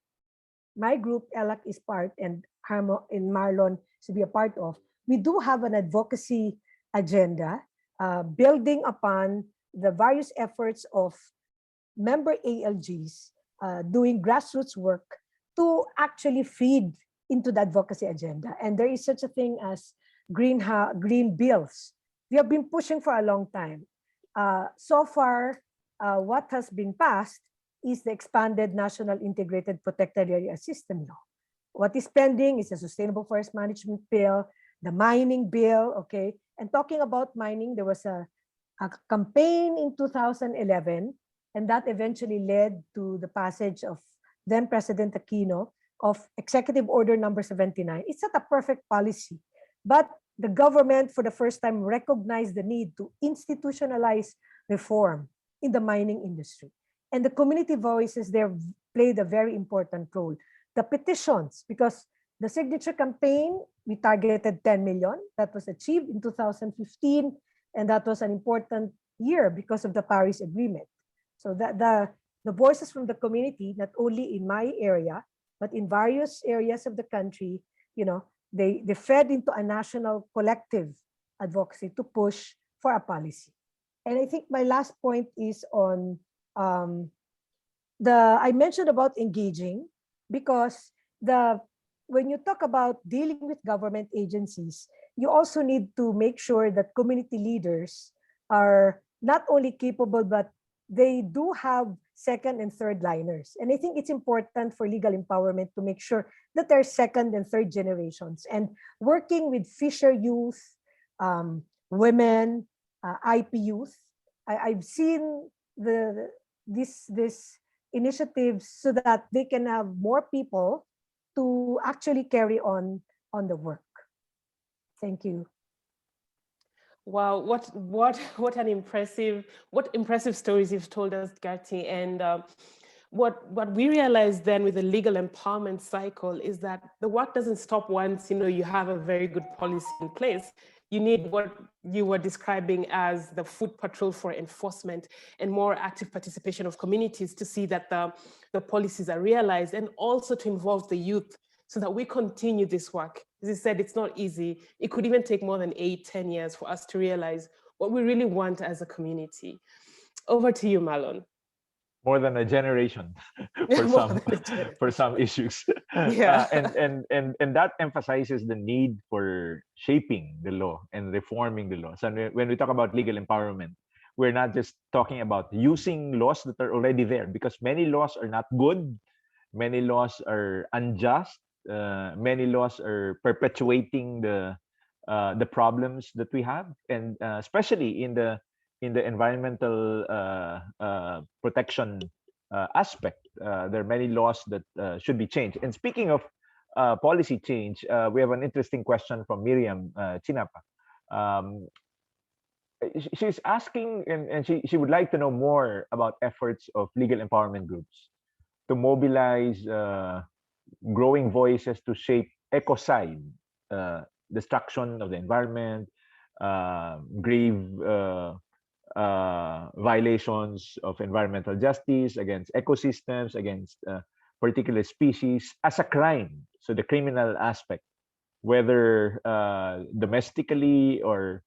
[SPEAKER 5] my group, ELAC, is part, and Marlon to be a part of, we do have an advocacy agenda building upon the various efforts of member ALGs doing grassroots work to actually feed into the advocacy agenda. And there is such a thing as green bills. We have been pushing for a long time. So far, what has been passed is the expanded National Integrated Protected Area System Law. What is pending is a Sustainable Forest Management Bill, the mining bill, okay? And talking about mining, there was a campaign in 2011, and that eventually led to the passage of then President Aquino of Executive Order number 79. It's not a perfect policy, but the government for the first time recognized the need to institutionalize reform in the mining industry. And the community voices there played a very important role. The petitions, because the signature campaign, we targeted 10 million. That was achieved in 2015, and that was an important year because of the Paris Agreement. So that the voices from the community, not only in my area, but in various areas of the country, you know, they fed into a national collective advocacy to push for a policy. And I think my last point is on I mentioned about engaging, because when you talk about dealing with government agencies, you also need to make sure that community leaders are not only capable, but they do have second and third liners. And I think it's important for legal empowerment to make sure that there are second and third generations. And working with fisher youth, women, IP youth, I've seen this initiatives so that they can have more people to actually carry on the work. Thank you.
[SPEAKER 1] Wow, what impressive stories you've told us, Gertie. And what we realized then with the legal empowerment cycle is that the work doesn't stop once you have a very good policy in place. You need what you were describing as the foot patrol for enforcement and more active participation of communities to see that the policies are realized, and also to involve the youth so that we continue this work. As I said, it's not easy. It could even take more than 8-10 years for us to realize what we really want as a community. Over to you, Marlon.
[SPEAKER 2] More than a generation for some issues.
[SPEAKER 1] Yeah.
[SPEAKER 2] And that emphasizes the need for shaping the law and reforming the law. So when we talk about legal empowerment, we're not just talking about using laws that are already there, because many laws are not good, many laws are unjust, many laws are perpetuating the problems that we have, and especially in the environmental protection aspect, there are many laws that should be changed. And speaking of policy change, we have an interesting question from Miriam Chinapa. she's asking, and she would like to know more about efforts of legal empowerment groups to mobilize growing voices to shape ecocide, destruction of the environment, grave violations of environmental justice against ecosystems, against particular species as a crime. So the criminal aspect, whether domestically or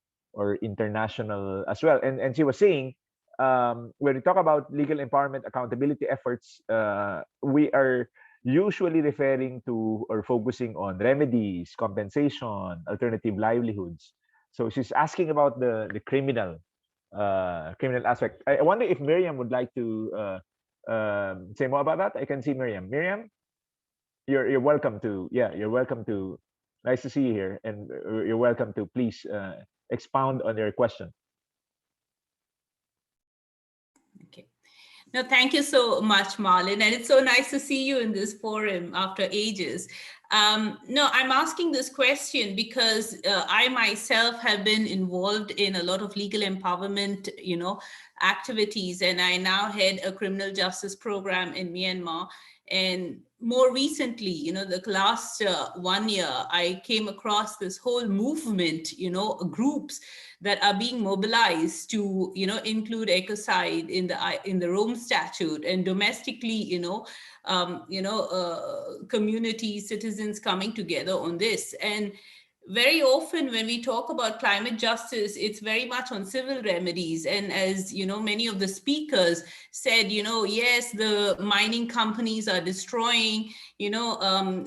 [SPEAKER 2] international as well. And she was saying, when we talk about legal empowerment accountability efforts, we are usually referring to or focusing on remedies, compensation, alternative livelihoods. So she's asking about the criminal aspect. I wonder if Miriam would like to say more about that. I can see Miriam. Miriam, you're welcome to. Yeah, you're welcome to. Nice to see you here, and you're welcome to please expound on your question.
[SPEAKER 6] Okay. No, thank you so much, Marlon. And it's so nice to see you in this forum after ages. No, I'm asking this question because I myself have been involved in a lot of legal empowerment, activities, and I now head a criminal justice program in Myanmar. And more recently, the last 1 year, I came across this whole movement, groups that are being mobilized to, include ecocide in the Rome Statute, and domestically, communities, citizens coming together on this. And very often when we talk about climate justice, it's very much on civil remedies. And as many of the speakers said, yes, the mining companies are destroying, and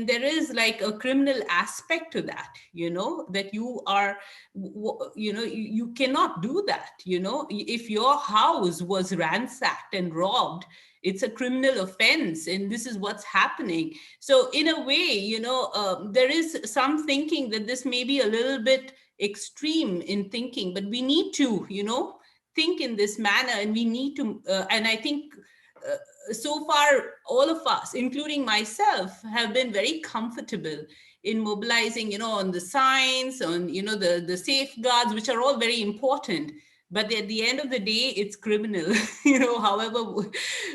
[SPEAKER 6] there is like a criminal aspect to that, that you are, you cannot do that. If your house was ransacked and robbed, it's a criminal offense, and this is what's happening. So in a way, there is some thinking that this may be a little bit extreme in thinking, but we need to, think in this manner, and we need to, and I think so far, all of us, including myself, have been very comfortable in mobilizing, on the science, on, the safeguards, which are all very important. But at the end of the day, it's criminal, however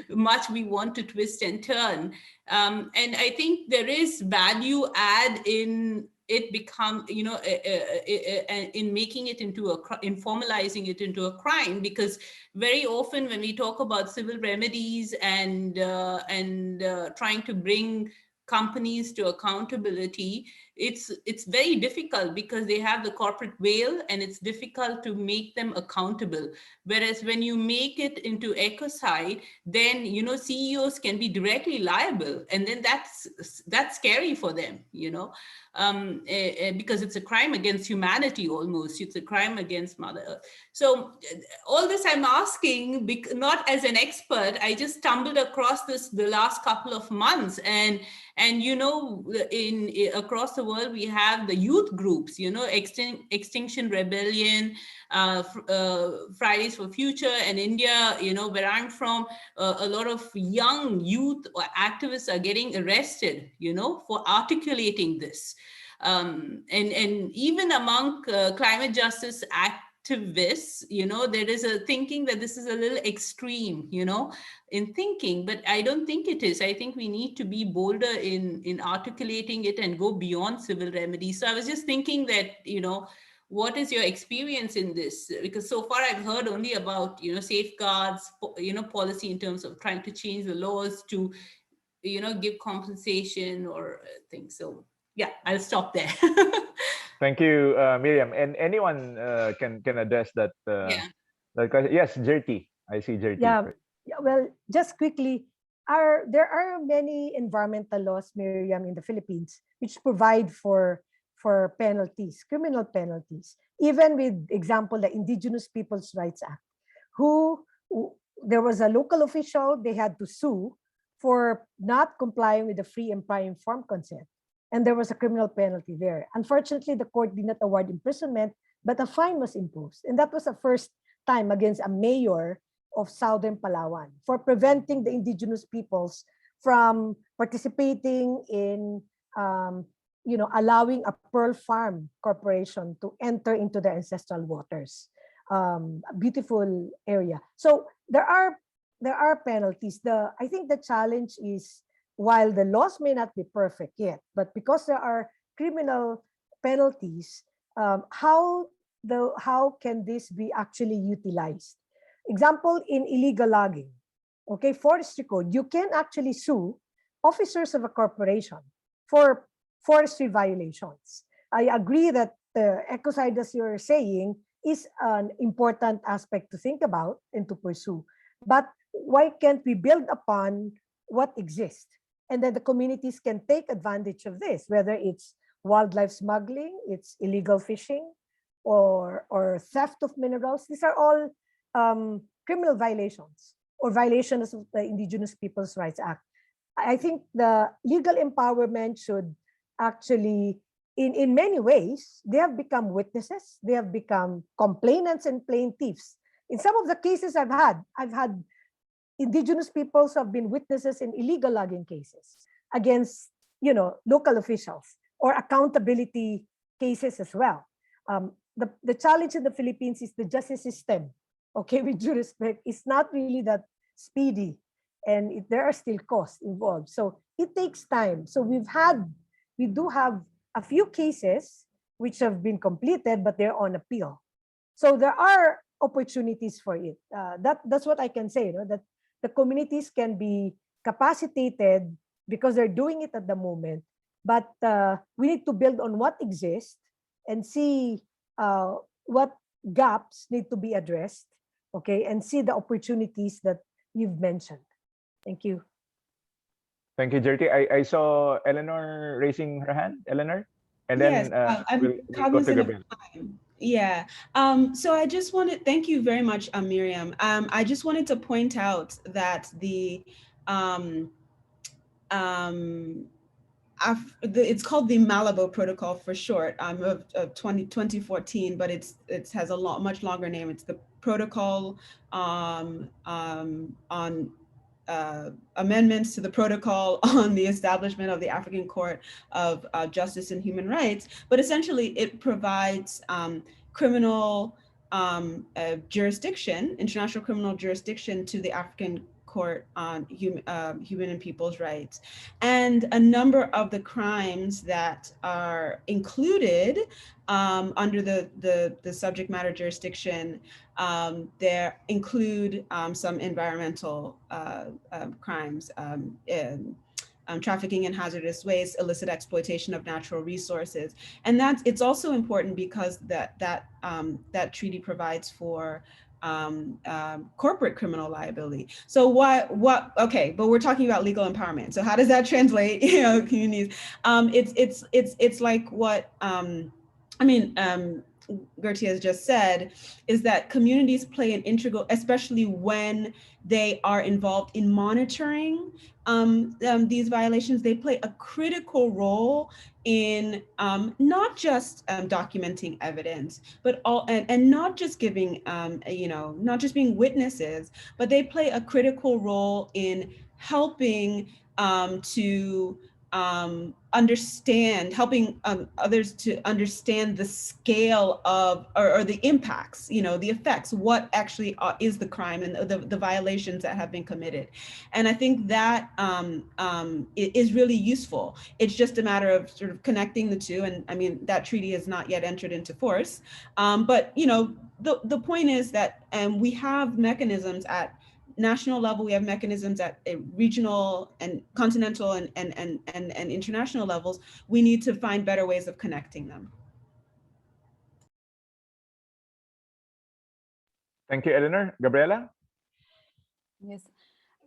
[SPEAKER 6] much we want to twist and turn. And I think there is value add in it become, in making it into in formalizing it into a crime, because very often when we talk about civil remedies and trying to bring companies to accountability, it's very difficult because they have the corporate veil, and it's difficult to make them accountable. Whereas when you make it into ecocide, then CEOs can be directly liable, and then that's scary for them, because it's a crime against humanity almost. It's a crime against Mother Earth. So all this I'm asking, not as an expert, I just stumbled across this the last couple of months, and across the world we have the youth groups, Extinction Rebellion, Fridays for Future, and India, where I'm from, a lot of young youth or activists are getting arrested, for articulating this. And even among climate justice activists, there is a thinking that this is a little extreme, in thinking, but I don't think it is. I think we need to be bolder in articulating it and go beyond civil remedies. So I was just thinking that, what is your experience in this? Because so far I've heard only about, safeguards, policy in terms of trying to change the laws to, give compensation or things. So yeah, I'll stop there.
[SPEAKER 2] Thank you, Miriam. And anyone can address that.
[SPEAKER 6] Yeah.
[SPEAKER 2] That question. Yes, Jerty. I see Jerty.
[SPEAKER 5] Yeah. Well, just quickly, there are many environmental laws, Miriam, in the Philippines, which provide for penalties, criminal penalties. Even with example, the Indigenous Peoples' Rights Act, who there was a local official, they had to sue for not complying with the free and prior informed consent. And there was a criminal penalty there. Unfortunately, the court did not award imprisonment, but a fine was imposed. And that was the first time against a mayor of Southern Palawan for preventing the indigenous peoples from participating in allowing a pearl farm corporation to enter into the ancestral waters. A beautiful area. So there are penalties. I think the challenge is, while the laws may not be perfect yet, but because there are criminal penalties, how can this be actually utilized? Example, in illegal logging, okay, forestry code, you can actually sue officers of a corporation for forestry violations. I agree that ecocide, as you're saying, is an important aspect to think about and to pursue. But why can't we build upon what exists? And then the communities can take advantage of this, whether it's wildlife smuggling, it's illegal fishing, or theft of minerals. These are all criminal violations or violations of the Indigenous Peoples' Rights Act. I think the legal empowerment should actually, in many ways, they have become witnesses, they have become complainants and plaintiffs. In some of the cases I've had Indigenous peoples who have been witnesses in illegal logging cases against, local officials, or accountability cases as well. The challenge in the Philippines is the justice system, okay, with due respect, it's not really that speedy, and there are still costs involved. So it takes time. So we do have a few cases which have been completed, but they're on appeal. So there are opportunities for it. That's what I can say, that the communities can be capacitated because they're doing it at the moment. But we need to build on what exists and see what gaps need to be addressed, okay, and see the opportunities that you've mentioned. Thank you.
[SPEAKER 2] Thank you, Jerry. I saw Eleanor raising her hand. Eleanor? And then
[SPEAKER 4] yes, I'm
[SPEAKER 2] we'll go to Gabriel.
[SPEAKER 4] Yeah. So I just wanted, thank you very much, Miriam. I just wanted to point out that it's called the Malabo Protocol for short, of 2014, but it has a much longer name. It's the Protocol on amendments to the protocol on the establishment of the African Court of Justice and Human Rights. But essentially it provides criminal jurisdiction, international criminal jurisdiction, to the African Court on Human and People's Rights. And a number of the crimes that are included under the subject matter jurisdiction, there include some environmental crimes, trafficking in hazardous waste, illicit exploitation of natural resources. And it's also important because that treaty provides for corporate criminal liability. So okay, but we're talking about legal empowerment. So how does that translate, communities? It's like what, Gertie has just said, is that communities play an integral, especially when they are involved in monitoring these violations, they play a critical role in not just documenting evidence, but and not just giving, not just being witnesses, but they play a critical role in helping to helping others to understand the scale of, or the impacts, the effects, what actually is the crime and the violations that have been committed. And I think that is really useful. It's just a matter of sort of connecting the two. And I mean, that treaty has not yet entered into force. But, the point is that we have mechanisms at national level, we have mechanisms at a regional and continental and international levels. We need to find better ways of connecting them.
[SPEAKER 2] Thank you, Eleanor. Gabriela?
[SPEAKER 3] Yes,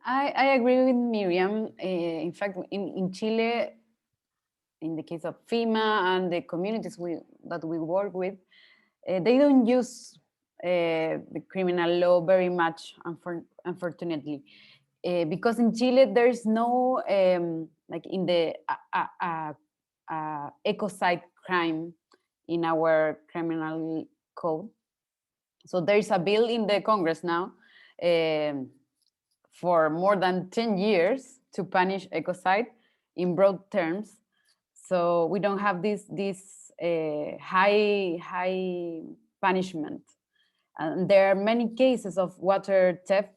[SPEAKER 3] I agree with Miriam. In fact, in Chile, in the case of FEMA and the communities that we work with, they don't use the criminal law very much, unfortunately, because in Chile there's no like in the ecocide crime in our criminal code. So there's a bill in the Congress now for more than 10 years to punish ecocide in broad terms. So we don't have this high punishment. And there are many cases of water theft,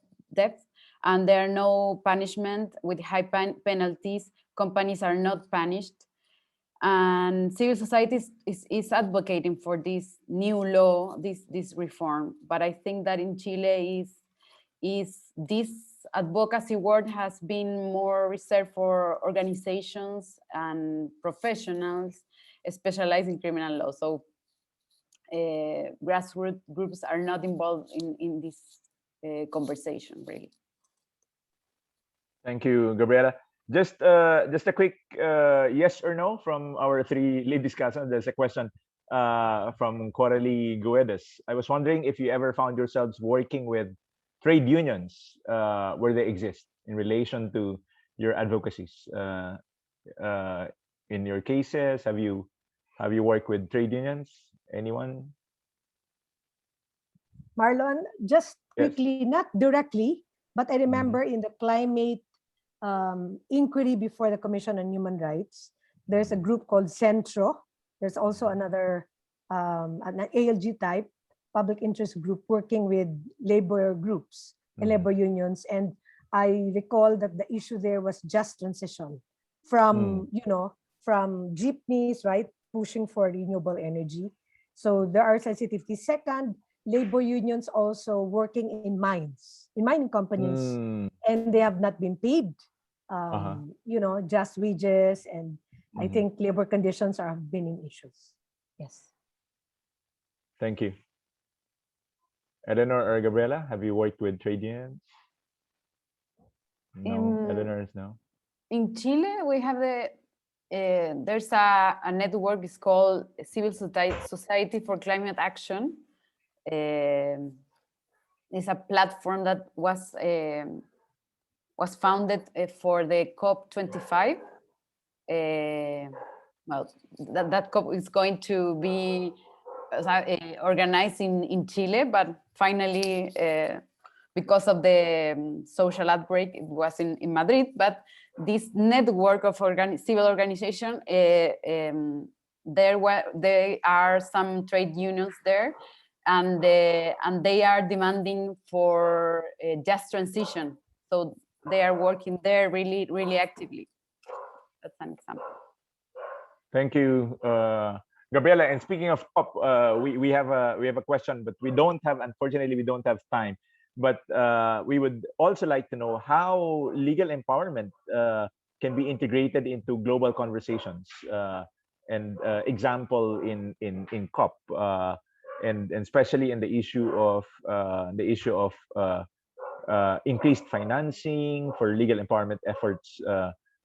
[SPEAKER 3] and there are no punishment with high penalties. Companies are not punished. And civil society is advocating for this new law, this reform. But I think that in Chile this advocacy work has been more reserved for organizations and professionals specialized in criminal law. So grassroots groups are not involved in this conversation, really.
[SPEAKER 2] Thank you, Gabriela. Just a quick yes or no from our three lead discussants. There's a question from Coralie Guedes. I was wondering if you ever found yourselves working with trade unions where they exist in relation to your advocacies. In your cases, have you worked with trade unions? Anyone?
[SPEAKER 5] Marlon, just
[SPEAKER 2] Yes.
[SPEAKER 5] quickly, not directly, but I remember in the climate inquiry before the Commission on Human Rights, there's a group called Centro. There's also another, an ALG type public interest group working with labor groups and labor unions. And I recall that the issue there was just transition from, you know, from jeepneys, right, pushing for renewable energy. So there are sensitivities. Second, labor unions also working in mines, in mining companies, and they have not been paid, you know, just wages. And I think labor conditions have been in issues. Yes.
[SPEAKER 2] Thank you. Eleanor or Gabriela, have you worked with trade unions? No, Eleanor is no.
[SPEAKER 3] In Chile, we have there's a network. It's called Civil Society for Climate Action. It's a platform that was founded for the COP25. Well, that COP is going to be organized in Chile, but finally, because of the social outbreak, it was in Madrid. But this network of civil organization, there are some trade unions there, and they are demanding for just transition. So they are working there really, really actively. That's an example.
[SPEAKER 2] Thank you, Gabriela. And speaking of COP, we have a question, but unfortunately we don't have time. But we would also like to know how legal empowerment can be integrated into global conversations, and example in COP, and especially in the issue of increased financing for legal empowerment efforts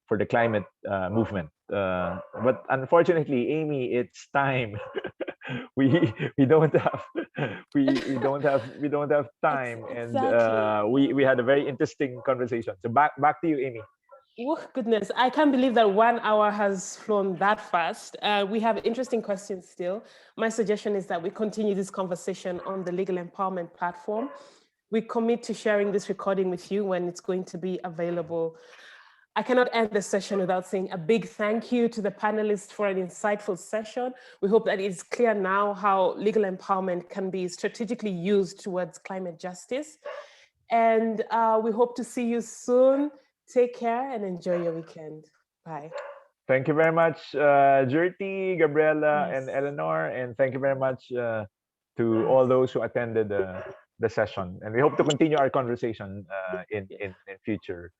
[SPEAKER 2] for the climate movement. But unfortunately, Amy, it's time. we don't have time, and we had a very interesting conversation. So back to you, Amy.
[SPEAKER 1] Oh, goodness, I can't believe that 1 hour has flown that fast. We have interesting questions still. My suggestion is that we continue this conversation on the Legal Empowerment platform. We commit to sharing this recording with you when it's going to be available. I cannot end the session without saying a big thank you to the panelists for an insightful session. We hope that it's clear now how legal empowerment can be strategically used towards climate justice. And we hope to see you soon. Take care and enjoy your weekend. Bye.
[SPEAKER 2] Thank you very much, Jyoti, Gabriela, and Eleanor. And thank you very much to all those who attended the session. And we hope to continue our conversation in future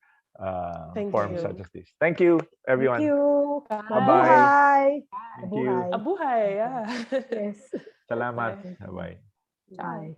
[SPEAKER 2] forums such as this. Thank you, everyone.
[SPEAKER 5] Thank you.
[SPEAKER 2] Bye-bye.
[SPEAKER 5] Thank
[SPEAKER 2] you.
[SPEAKER 1] Abuhay, yeah.
[SPEAKER 5] Yes.
[SPEAKER 2] Salamat. Bye-bye.
[SPEAKER 5] Bye.